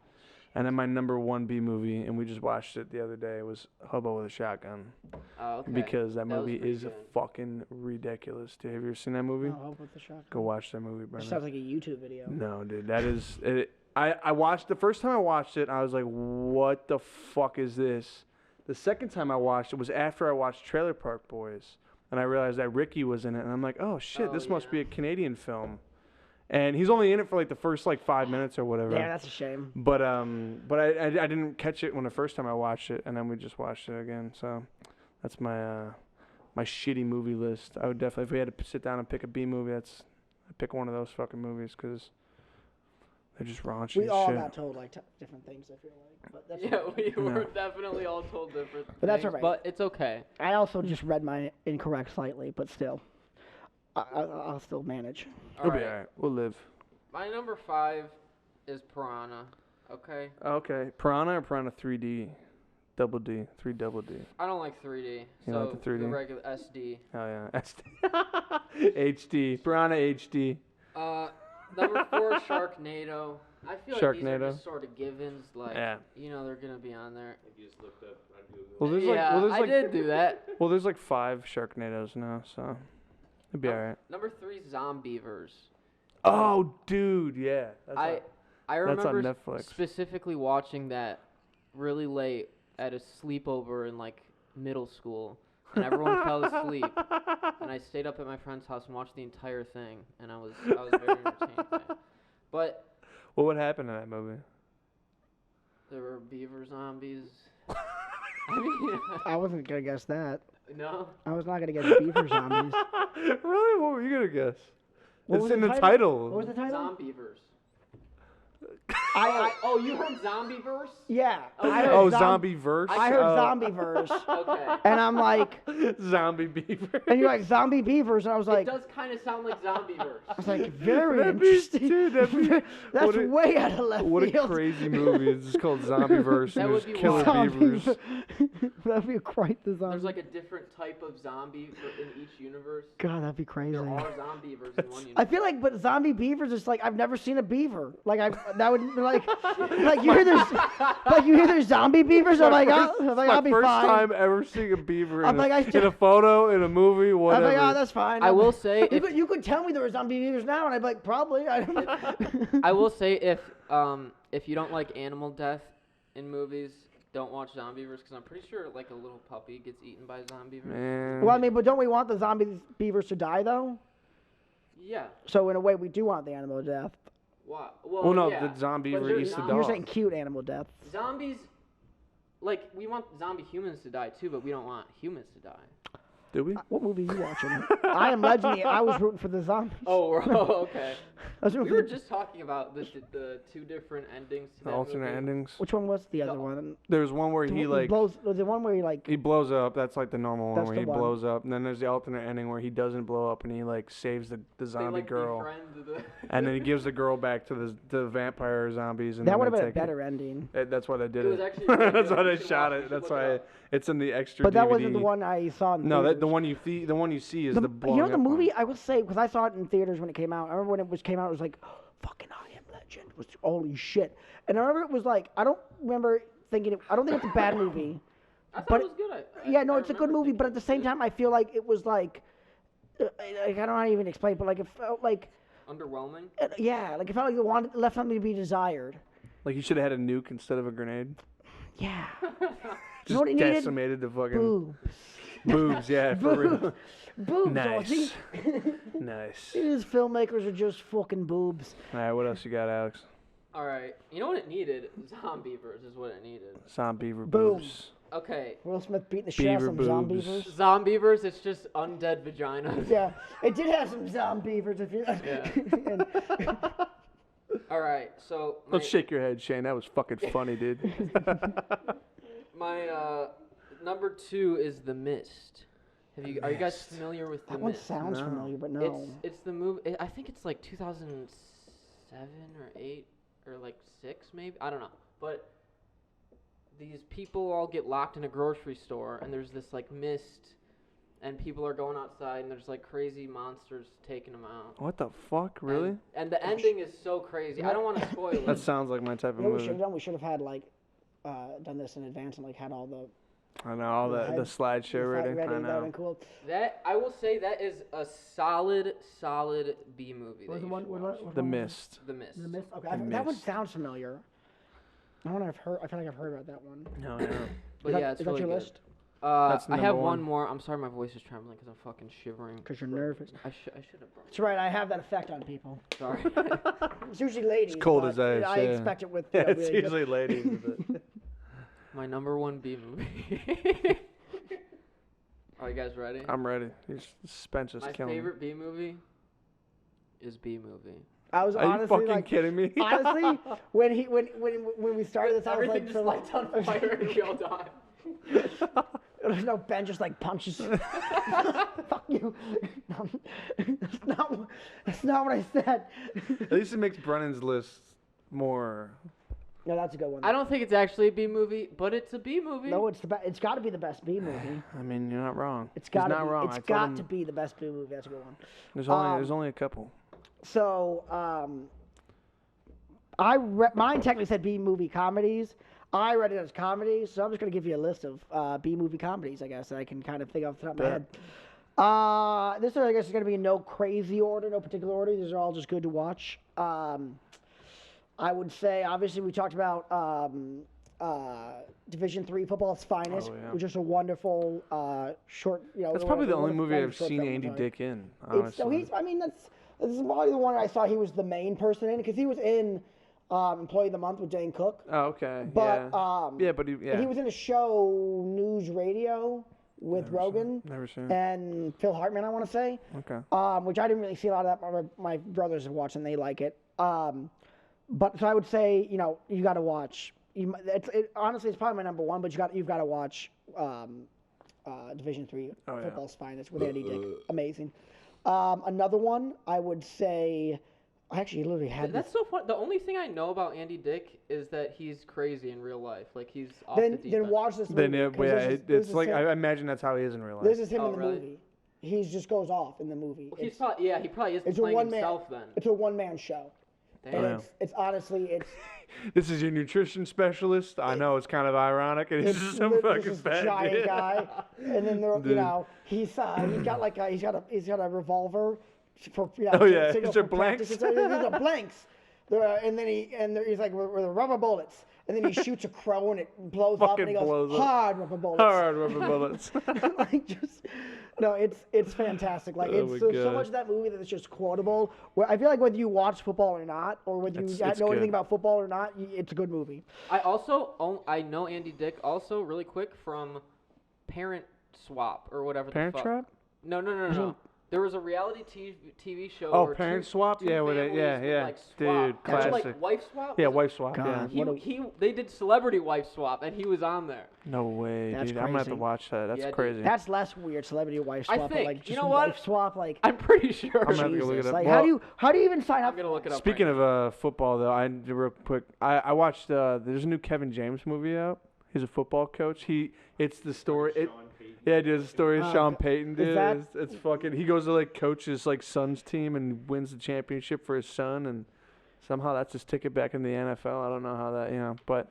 And then my number 1 B movie, and we just watched it the other day, was Hobo with a Shotgun. Oh, okay. Because that That was movie pretty is good. fucking ridiculous, dude. Have you ever seen that movie? No, Hope with the Shotgun. Go watch that movie, It Brendan. sounds like a YouTube video. No, dude, that is it. I watched the first time I watched it, I was like, what the fuck is this? The second time I watched it was after I watched Trailer Park Boys, and I realized that Ricky was in it, and I'm like, oh shit, Oh, this must yeah. be a Canadian film. And he's only in it for like the first like 5 minutes or whatever. Yeah, that's a shame. But I didn't catch it when the first time I watched it, and then we just watched it again. So that's my my shitty movie list. I would definitely, if we had to sit down and pick a B movie, I'd pick one of those fucking movies because they're just raunchy We as all shit. got told like different things. I feel like, but that's Yeah, we No. were definitely all told different But that's things, alright. But it's okay. I also just read mine incorrect slightly, but still, I'll still manage. We'll be alright. We'll live. My number 5 is Piranha. Okay. Okay, Piranha or Piranha 3D, double D, 3 double D. I don't like 3D. You So don't like the 3D? the regular SD. Oh yeah, HD, Piranha HD. Number 4, Sharknado. I feel like these are Sharknado. just sort of givens. Like, Yeah. they're gonna be on there. If you just looked up on Google. Well, there's Yeah, like, I did do that. well, there's like 5 Sharknadoes now, so it'd be alright. Number 3, Zombievers. Oh, dude, yeah. That's I that's on remember Netflix. specifically watching that really late at a sleepover in like middle school, and everyone fell asleep, and I stayed up at my friend's house and watched the entire thing, and I was very entertained by it. But What would happen in that movie? there were beaver zombies. I mean, I wasn't gonna guess that. no. I was not gonna guess beaver zombies. Really? What were you gonna guess? What It's was in the the title? title. What was the title? Zombievers. Oh, you heard Zombieverse? Yeah. Okay. I heard Oh, zombie verse. I heard Zombieverse, Okay. and I'm like, Zombie beaver. and you're like zombie beavers, and I was It like, does kind of sound like Zombieverse. I was like, very That'd be- interesting. dude, that'd be- That's what a- way out of left What a field. crazy movie! It's just called Zombieverse. That and would there's be killer wild. beavers. That'd be quite the zombie. There's like a different type of zombie in each universe. God, that'd be crazy. There are Zombievers in one universe. I feel like, but zombie beavers is like I've never seen a beaver. Like that would be like you hear there's zombie beavers. I'm like, I'll be First fine. time ever seeing a beaver I'm in, like, in a photo, in a movie, I'm whatever. like, oh, that's fine. I will say, you could tell me there were zombie beavers now, and I'd be like, probably. I will say if you don't like animal death in movies, don't watch Zombieverse because I'm pretty sure like a little puppy gets eaten by a zombie. Man. Well, I mean, but don't we want the zombie beavers to die though? Yeah. So in a way, we do want the animal death. What? Well, no, yeah. the zombie But beaver there's eats the zombies- You're dog. saying cute animal death. Zombies, like we want zombie humans to die too, but we don't want humans to die. Do we? What movie are you watching? I Am Legend. I was rooting for the zombies. Oh, okay. I was We rooting were for just talking about the two different endings to The that alternate movie. endings. Which one was the other one? There's one where he like blows. Was the one where he like? he blows up. That's like the normal one That's where the he one. blows up. And then there's the alternate ending where he doesn't blow up and he like saves the They, zombie like, girl. befriend the- And then he gives the girl back to the vampire zombies. And That then would have they been a take it. better ending. That's why they did It was it. actually really That's good. why You they should shot watch it. it. You That's should look why it up. it's in the extra But that DVD. wasn't the one I saw in No, theaters. the one you see is the you blowing know the up one. movie. I will say because I saw it in theaters when it came out. I remember when it came out. It was like, fucking I Am Legend. It was holy shit. And I remember it was like I don't remember thinking. I don't think it's a bad movie. I thought But- it was good. Yeah, no, it's a good remember movie. But at thinking the it same was good. time, I feel like it was like I don't know how to even explain. But like it felt like Underwhelming. yeah, like it felt like it left something to be desired. Like you should have had a nuke instead of a grenade. Yeah. Just know what he needed? decimated the fucking Boobs. boobs. Yeah, for real. Boobs. Nice. Ozzy. Nice. These filmmakers are just fucking boobs. All right, what else you got, Alex? All right. You know what it needed? Zombieverse is what it needed. Zombie beaver Boom. boobs. Okay. Will Smith beating the shit out of some Beaver zombies. boobs. Zombieverse, it's just undead vaginas. Yeah, it did have some zombies. If you. Yeah. All right. So Let's shake your head, Shane. That was fucking funny, dude. my number 2 is The Mist. Are you guys familiar with The That one Mist? sounds No. familiar, but no. It's the movie. I think it's like 2007 or 8 or like 6 maybe. I don't know. But these people all get locked in a grocery store, and there's this like mist, and people are going outside, and there's like crazy monsters taking them out. What the fuck? Really? And the ending is so crazy. I don't want to spoil it. That sounds like my type of You know what we movie. should have done? We should have had like done this in advance and like had all the I know all the head- slideshow ready. I That would know. have been cool. That I will say that is a solid B movie. What was that the you one- should what- watch. what- The Mist. The Mist. The Mist. Okay, The that one Mist. sounds familiar. I wonder if I've heard. I feel like I've heard about that one. No, no. But yeah, it's is that really your good. list? That's I have number one one. more. I'm sorry, my voice is trembling because I'm fucking shivering. Because you're nervous. I should have brought. That's right. I have that effect on people. Sorry. It's usually ladies. cold but as ice, I yeah. expect it with. Yeah, you know, it's really good- usually ladies. With it. My number 1 B movie. Are you guys ready? I'm ready. Your suspense is My killing me. favorite B movie is B movie. I was Are you honestly fucking like, kidding me? honestly, when we started this, I was Everything like, just lights on fire and we all die. There's no Ben just like punches. Fuck you. That's not what I said. At least it makes Brennan's list more. No, that's a good one. I don't think it's actually a B movie, but it's a B movie. No, it's it's got to be the best B movie. I mean, you're not wrong. It's He's got to not be. wrong. It's I told got him to be the best B movie. That's a good one. There's only a couple. So, mine technically said B movie comedies. I read it as comedies, so I'm just gonna give you a list of B movie comedies, I guess, that I can kind of think off the top of my Bet. head. This one, I guess, is gonna be in no crazy order, no particular order. These are all just good to watch. I would say, obviously, we talked about Division III Football's Finest, Oh, yeah. which is a wonderful short. That's probably the only wonderful movie I've short seen film, Andy sorry. Dick in. It's, Honestly. so he's. I mean, this is probably the one I saw he was the main person in because he was in Employee of the Month with Dane Cook. Oh, okay. But yeah, but he was in a show News Radio with Rogan Never seen it. and Phil Hartman, I want to say. Okay. Which I didn't really see a lot of that. My brothers have watched and they like it. but so I would say, you got to watch. Honestly, it's probably my number one, but you've got to watch Division III Football's Finest with Andy Dick. Amazing. Another one, I would say, I actually literally had That's so fun. The only thing I know about Andy Dick is that he's crazy in real life. Like he's off the deep Then end. watch this movie. It's like I imagine that's how he is in real life. This is him Oh, in the really? movie. He just goes off in the movie. He probably is it's a playing one-man- himself then. It's a one-man show. Damn. And it's honestly, This is your nutrition specialist. I know it's kind of ironic, and he's just some fucking this fat giant dude. guy, and then he's got a revolver for Oh, yeah. signal These are for blanks. practice. These are blanks. And then he's like with rubber bullets, and then he shoots a crow and it blows up, and he Fucking blows goes up. hard rubber bullets. Hard rubber bullets. It's fantastic. Like Oh my so God. much of that movie that is just quotable. Where I feel like whether you watch football or not, or whether you It's know good. anything about football or not, it's a good movie. I know Andy Dick also really quick from Parent Swap or whatever. Parent the fuck. Trap? No. There was a reality TV show. Oh, where Parent two Swap? Yeah, with it. families Yeah, would, yeah. like, swap. Dude, Or, like classic. Wife Swap. Yeah, Was it? Wife Swap. God. Yeah. They did Celebrity Wife Swap, and he was on there. No way, That's dude. I'm gonna have to crazy. watch that. That's Yeah, dude. crazy. That's less weird, celebrity wife I swap. But think- like you just know what? wife swap, like I'm pretty sure. I'm gonna have to go look Jesus. it up. Like Well, how do you even sign I'm up? gonna look it up. Speaking right of football, though, real quick, I watched. There's a new Kevin James movie out. He's a football coach. It's the story. Yeah, dude, it's the story of Sean Payton, dude. that- It's fucking. He goes to like coach his like son's team and wins the championship for his son, and somehow that's his ticket back in the NFL. I don't know how that, but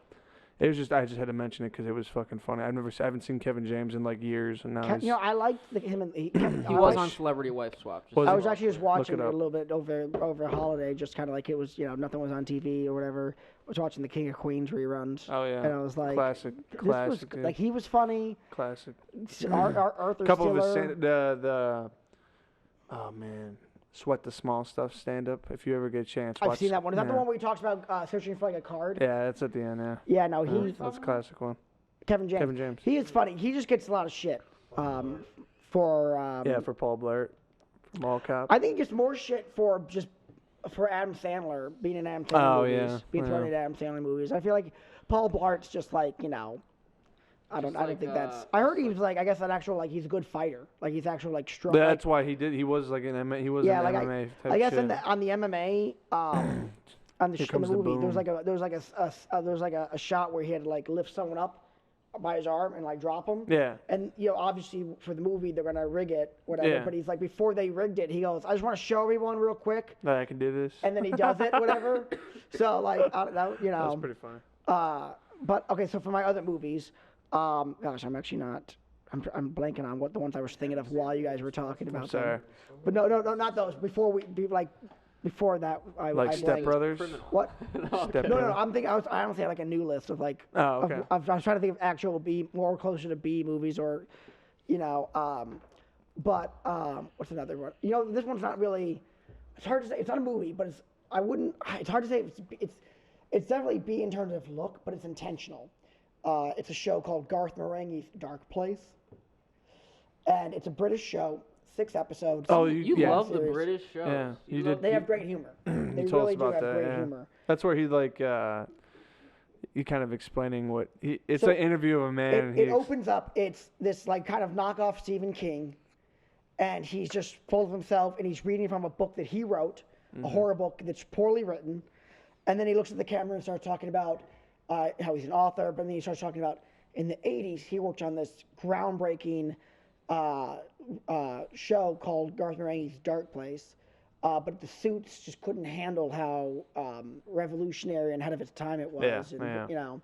it was just I just had to mention it because it was fucking funny. I haven't seen Kevin James in like years, and now he's, I liked him and He I was watched- on Celebrity Wife Swap. Was I he? was actually just watching it it a up. little bit over a holiday, just kind of like it was, nothing was on TV or whatever. I was watching the King of Queens reruns. Oh yeah, And I was like, classic, this was classic, dude. like he was funny. Classic. Arthur Couple of his Stiller. oh man, Sweat the Small Stuff stand up. If you ever get a chance, I've watch, seen that one. Is that the yeah. one where he talks about searching for like a card? Yeah, that's at the end. Yeah, Yeah, no, he's that's a classic one. Kevin James. Kevin James. He is funny. He just gets a lot of shit. For For Paul Blart, from Mall Cop. I think it's more shit for Adam Sandler being in Adam Sandler Oh, movies, yeah, being thrown yeah. into Adam Sandler movies. I feel like Paul Blart's just like I don't like, think that's. I heard he was like I guess an actual like he's a good fighter. Like he's actual like strong. That's why he did. He was like an MMA. He was Yeah, an like MMA type I guess shit. on the MMA on the, Here in comes the the movie boom. there was like a shot where he had to like lift someone up by his arm and like drop him. Yeah. And obviously for the movie they're gonna rig it, whatever. Yeah. But he's like before they rigged it, he goes, "I just want to show everyone real quick," That I can do this. and then he does it, whatever. So like I don't know, That's pretty funny. But okay, so for my other movies, gosh, I'm actually not. I'm blanking on what the ones I was thinking of while you guys were talking about. I'm sorry. them. But no, not those. Before that, I Like I Step blanked. Brothers. What? Step No, Brothers. I'm thinking. I honestly had like a new list of like. Oh, okay. I was trying to think of actual B, more closer to B movies, or, but what's another one? This one's not really. It's hard to say. It's not a movie, but it's. I wouldn't. It's hard to say. It's definitely B in terms of look, but it's intentional. It's a show called Garth Marenghi's Dark Place, and it's a British show, 6 episodes. Oh, You yeah. love the Series. British shows. Yeah, you love- did. They have great humor. They told us really do about have that, great yeah. humor. That's where he like he kind of explaining what he. It's So an interview of a man. and It he opens up. It's this like kind of knockoff Stephen King, and he's just full of himself, and he's reading from a book that he wrote, a horror book that's poorly written, and then he looks at the camera and starts talking about how he's an author, but then he starts talking about in the 80s he worked on this groundbreaking show called Garth Marenghi's Dark Place. But the suits just couldn't handle how revolutionary and ahead of its time it was. Yeah, and, yeah.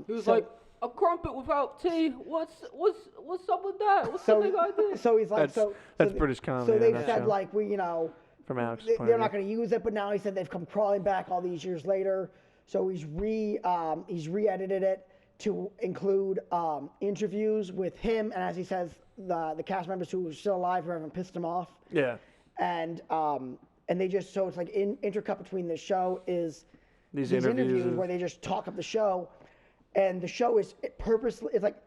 He was so- like, a crumpet without tea. What's up with that? What's so, the big idea? so he's like, That's British comedy. So they've that said show. like From Alex. they're not going to use it, but now he said they've come crawling back all these years later. So he's re-edited it to include interviews with him, and as he says, the cast members who are still alive who haven't pissed him off. Yeah. And they just so it's like intercut between the show is These interviews interviews. where they just talk up the show, and the show is purposely. It's like,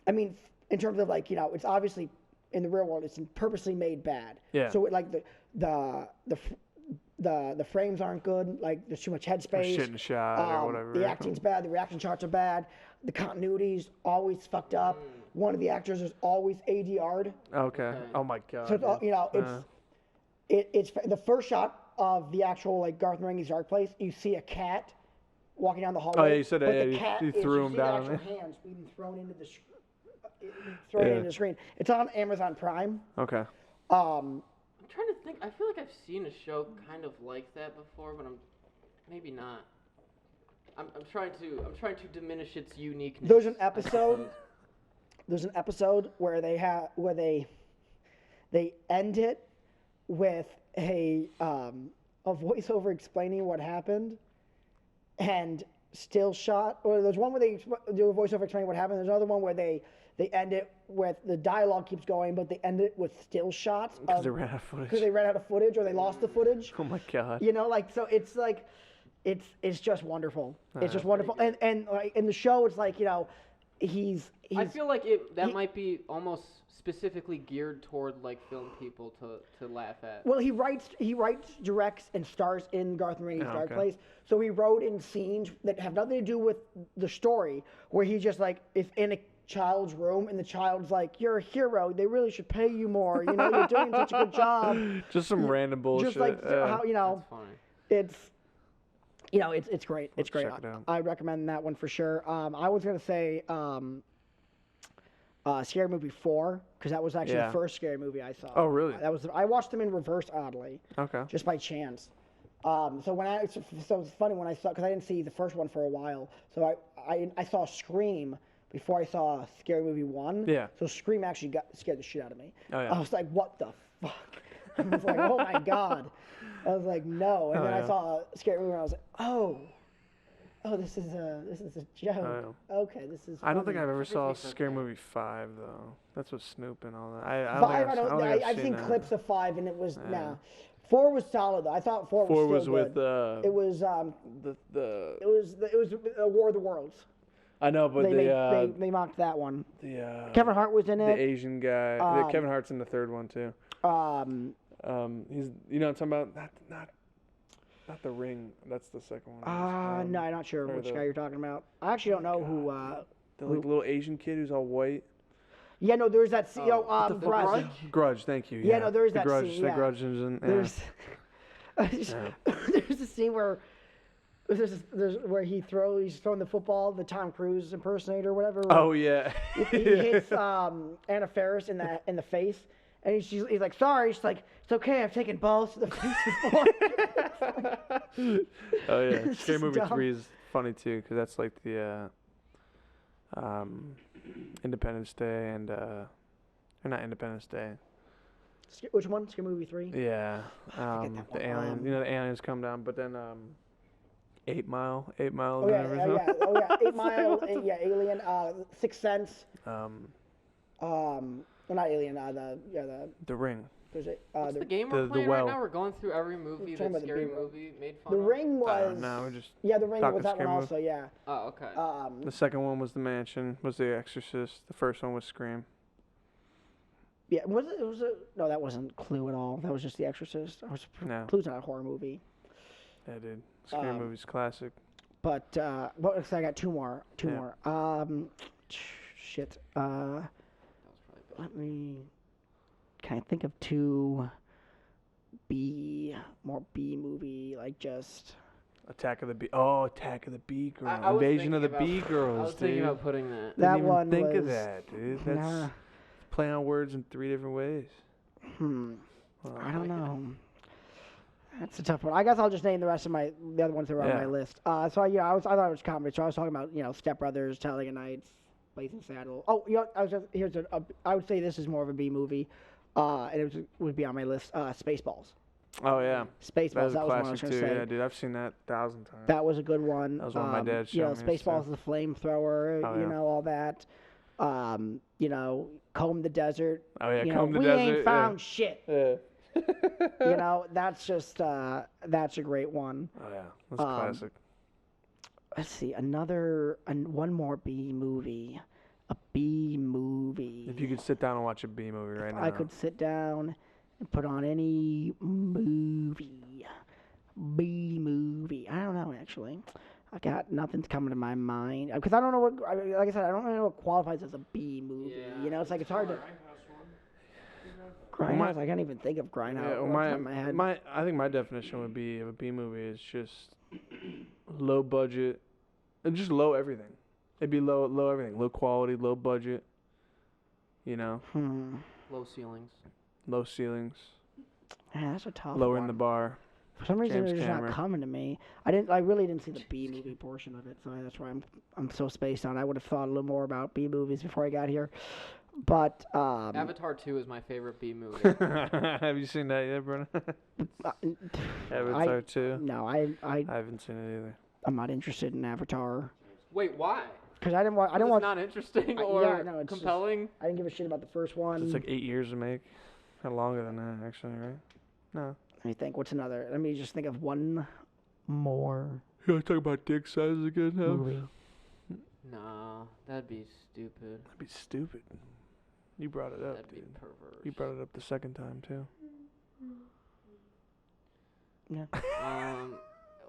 I mean, in terms of like it's obviously in the real world it's purposely made bad. Yeah. So it, like the the frames aren't good. Like there's too much Or headspace. shit in the shot or whatever. The acting's bad. The reaction shots are bad. The continuity's always fucked up. One of the actors is always ADR'd. Okay. Oh my god. So it's all, dude. you know, it's the first shot of the actual like Garth Marenghi's Dark Place. You see a cat walking down the hallway. Oh yeah, you said but that. the Yeah, cat you is, threw you him see down. the actual hands being thrown into the into the screen. It's on Amazon Prime. Okay. I'm trying to think. I feel like I've seen a show kind of like that before, but I'm maybe not. I'm trying to diminish its uniqueness. There's an episode. There's an episode where they end it with a voiceover explaining what happened, and still shot. Or there's one where they do a voiceover explaining what happened. There's another one where they end it with the dialogue keeps going, but they end it with still shots. Because they ran out of footage. Because they ran out of footage, or they lost the footage. Oh my god. You know, like so it's like. It's just wonderful. It's just wonderful, and like in the show, it's like, you know, he's I feel like that might be almost specifically geared toward like film people to laugh at. Well, he writes, directs, and stars in Garth Marenghi's Dark Place. So he wrote in scenes that have nothing to do with the story, where he just like is in a child's room, and the child's like, "You're a hero. They really should pay you more. You know, you're doing such a good job." Just some random bullshit. Just like how, you know, That's funny. it's. You know, it's great. It's great. check it out. I recommend that one for sure. I was gonna say Scary Movie 4, because that was actually the first scary movie I saw. Oh, really? I watched them in reverse, oddly, Okay. just by chance. So it's funny when I saw, because I didn't see the first one for a while. So I saw Scream before I saw Scary Movie 1. Yeah. So Scream actually scared the shit out of me. Oh, yeah. I was like, what the fuck? I was like, oh my god. I was like, no. And then I saw Scary Movie and I was like, oh, this is a joke. Okay, this is. I don't think funny. I've ever saw Everything's Scary okay. Movie 5 though. That's what Snoop and all that. I don't Five, think I've I've seen seen that. clips of 5 and it was nah. 4 was solid though. I thought 4 was 4 still was good. with It was the. it was War of the Worlds. I know, but They mocked that one. the Kevin Hart was in the it. Asian guy. Kevin Hart's in the third one too. He's what I'm talking about. Not The Ring. That's the second one. No, I'm not sure or which the- guy you're talking about. I actually don't know who. The little Asian kid who's all white. Yeah, no, there's that scene. Grudge? Grudge, thank you. Yeah, no, there's the that Grudge, scene, The yeah. Grudge is in. Yeah. There's a scene where there's where he's throwing the football, the Tom Cruise impersonator, or whatever. Oh yeah. He hits Anna Faris in the face, and he's like, sorry. She's like, it's okay. I've taken balls to the face before. Oh yeah. It's Scary just Movie dumb. 3 is funny too, because that's like the Independence Day and or not Independence Day. Which one? Scary Movie 3? Yeah. forget that The one. aliens. The aliens come down, but then 8 Mile. 8 Mile. Oh yeah, Arizona. oh yeah, 8 Mile, Alien, Sixth Sense. Well, not Alien. The Ring. There's a What's the, the game the we're playing well. right now? We're going through every movie talking that about the Scary B-roll. Movie made fun The of. Ring was. No, we're just. Yeah, The Ring talking was that Scary one Movie. also. Yeah. Oh, okay. The second one was The Mansion. Was The Exorcist. The first one was Scream. Yeah, no, that wasn't Clue at all. That was just The Exorcist. No. Clue's not a horror movie. Yeah, dude. Scary Movie's classic. But I got two more. Shit. Let me. Can I think of two more B movie, like just. Attack of the Bee. Oh, Attack of the Bee Girl. I was Invasion of the thinking Bee Girls, I was dude. thinking about putting that. That Didn't even one think of was- that, dude. That's Nah. play on words in 3 different ways. I don't know. That's a tough one. I guess I'll just name the rest of the other ones that were on my list. I thought it was comedy. So I was talking about Step Brothers, Talladega Nights, Blazing Saddles. Oh, I would say this is more of a B movie, and it would be on my list. Spaceballs. Oh yeah, Spaceballs. that was a That was one I was classic going too. to say. Yeah, dude, I've seen that 1,000 times. That was a good one. That was one my dad showed me and Spaceballs stuff. is a flamethrower. Oh, yeah. All that. Comb the desert. Oh yeah, You Comb the we Desert. ain't found shit. Yeah. That's just that's a great one. Oh yeah, that's classic. Let's see, one more B movie. A B movie. If you could sit down and watch a B movie right now, I could sit down and put on any movie. B movie. I don't know actually. I got nothing's coming to my mind because I don't know what. Like I said, I don't really know what qualifies as a B movie. Yeah, You know, it's like it's hard to. My- Grindhouse. I can't even think of Grindhouse. Yeah, off the top of my head. I think my definition would be of a B movie is just low budget and just low everything. It'd be low everything, low quality, low budget. You know, Low ceilings. low ceilings, Yeah, that's a tough lowering one. the bar. For some reason, James it's just Cameron. not coming to me. I really didn't see the B movie portion of it, so that's why I'm so spaced on. I would have thought a little more about B movies before I got here, but Avatar 2 is my favorite B movie. Have you seen that yet, Brennan? I Avatar 2. no, I haven't seen it either. I'm not interested in Avatar Wait, why? because I didn't want. I It's didn't want. not interesting I- or yeah, no, it's just- compelling. I didn't give a shit about the first one. It's like 8 years to make. Kind of longer than that, actually, right? No. Let me think. What's another? Let me just think of one more You want to talk about dick sizes again now? movie. No, that'd be stupid. That'd be stupid. You brought it up, That'd be dude. perverse. You brought it up the second time, too.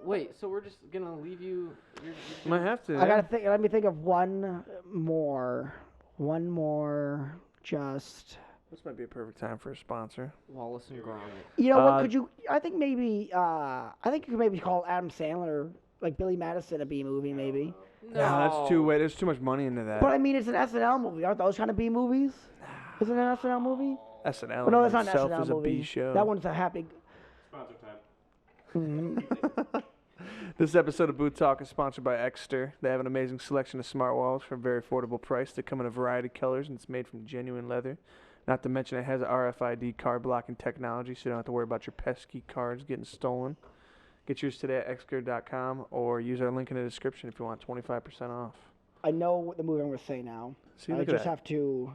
Wait, so we're just gonna leave you? You're Might have to. I gotta think. Let me think of one more. One more. Just. This might be a perfect time for a sponsor. Wallace and Gromit. You know what? Uh, Could you? I think maybe. I think you could maybe call Adam Sandler, like Billy Madison, a B movie, maybe. No, That's too way. There's too much money into that. But I mean, it's an SNL movie. Aren't those kind of B movies? Is it an SNL movie? SNL Well, no, that's not an itself SNL is a movie. B show. That one's a happy. Sponsor time. This episode of Boot Talk is sponsored by EKSTER. They have an amazing selection of smart walls for a very affordable price. They come in a variety of colors, and it's made from genuine leather. Not to mention it has RFID card blocking technology, so you don't have to worry about your pesky cards getting stolen. Get yours today at ekster.com or use our link in the description if you want 25% off. I know what the movie I'm gonna say now. See, I look just at that. have to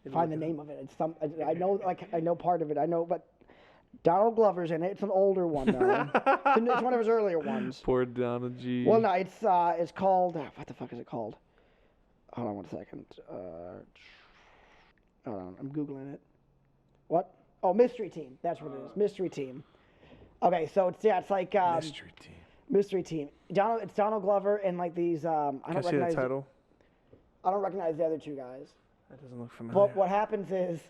You find the look at name of it. It's some. I know, like I know part of it. I know, but Donald Glover's in it. It's an older one though. It's one of his earlier ones. Poor Donald G. Well, no, it's called. What the fuck is it called? Hold on one second. Hold on, I'm googling it. What? Oh, Mystery Team. That's what it is. Mystery Team. Okay, so it's like Mystery Team. Mystery Team. It's Donald Glover and like these. I Can I don't see the recognize. title? I don't recognize the other two guys. That doesn't look familiar. But what happens is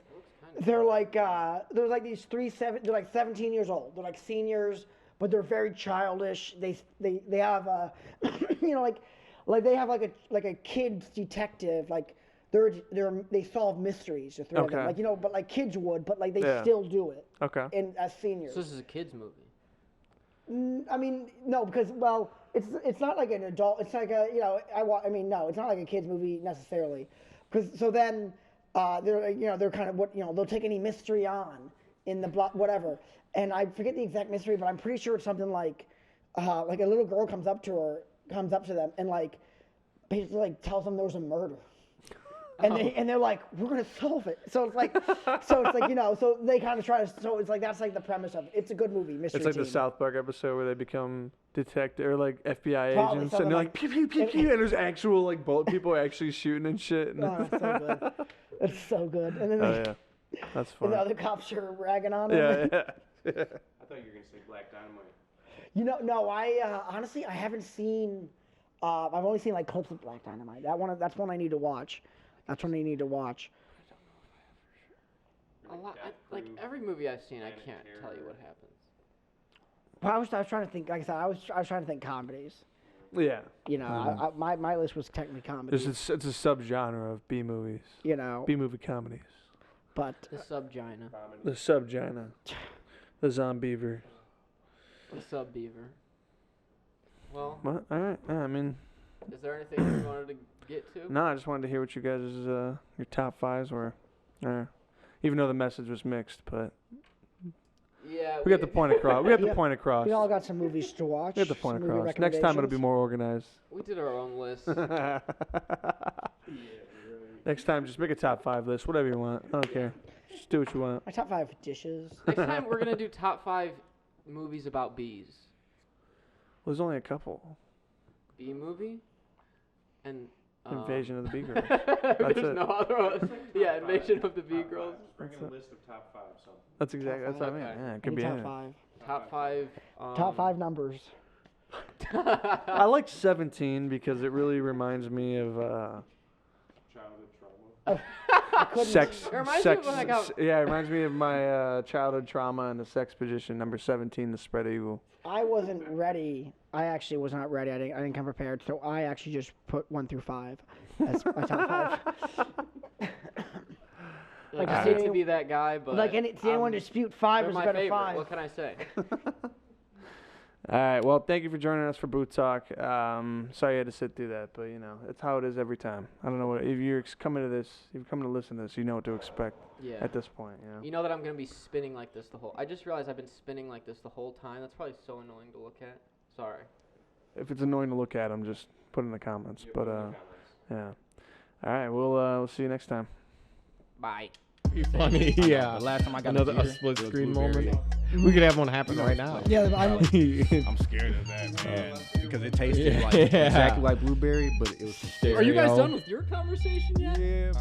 they're like they're like these they're like 17 years old. They're like seniors, but they're very childish. They have a you know like they have like a kid's detective like they solve mysteries the three of them. Okay. Like, you know, but like kids would, but like they Yeah. still do it Okay. as seniors. So this is a kids movie. I mean, no, because well, it's not like an adult. It's like a I mean, no, it's not like a kids movie necessarily. Because so then they're kind of they'll take any mystery on in the whatever. And I forget the exact mystery, but I'm pretty sure it's something like a little girl comes up to them and like basically like tells them there was a murder. And they're like, we're gonna solve it. So it's like so they kind of try to. So it's like that's like the premise of it. It's a good movie, Mystery It's like Team. the South Park episode where they become detective or like FBI Probably agents, something and they're like- like pew pew pew pew, and there's actual like bullet people actually shooting and shit. And Oh, it's so good. It's so good. And then oh yeah, that's and fun. the other cops are ragging on him. Yeah, yeah. I thought you were gonna say Black Dynamite. You know, no, I honestly I haven't seen. I've only seen like clips of Black Dynamite. That's one I need to watch. That's one I need to watch. A lot, like every movie I've seen, I can't tell you what happens. But I was trying to think. Like I said, I was trying to think comedies. Yeah. You know, my list was technically comedies. It's a subgenre of B movies. You know, B movie comedies. but The subgina, The subgenre. The zombiever. the sub beaver. Well, What? All right. I mean, is there anything you wanted to get to? no, I just wanted to hear what you guys' your top fives were. Even though the message was mixed, but Yeah, we got the point across. We got the Yeah. point across. we all got some movies to watch. We got the point some movie across. Next time it'll be recommendations. more organized. We did our own list. Next time, just make a top 5 list, whatever you want. I don't care. Just do what you want. My top 5 dishes. Next time we're gonna do top 5 movies about bees. Well, there's only a couple. Bee movie, and Invasion of the Bee Girls. There's it. no other one. Yeah, Invasion of the Bee Girls. Bring in a list of top 5 something. That's exactly. That's what I mean. Okay. Yeah, it could Any be top anything. 5. Top 5. Top 5 numbers. I like 17 because it really reminds me of Childhood trauma. sex. It reminds me of when I got- Yeah, it reminds me of my childhood trauma and the sex position. Number 17, the spread eagle. I wasn't ready. I actually was not ready. I didn't come prepared. So I actually just put 1 through 5 as my top 5. Like, Like, I hate to be that guy, but Like, did anyone dispute 5 they're is my better favorite. 5? What can I say? All right. Well, thank you for joining us for Boot Talk. Sorry you had to sit through that, but you know it's how it is every time. I don't know what if you're coming to this, if you're coming to listen to this, you know what to expect Yeah. at this point. You know. You know that I'm gonna be spinning like this the whole. I just realized I've been spinning like this the whole time. That's probably so annoying to look at. Sorry. If it's annoying to look at, I'm just put in the comments. Yeah, But put in the comments. yeah. All right. We'll see you next time. Bye. Funny, yeah. The last time I got Another a beer, split it was screen blueberry. moment. We could have one happen right now. Yeah, I'm scared of that, man, because it tasted like Yeah. exactly like blueberry, but it was. Are you guys Stereo. done with your conversation yet? Yeah.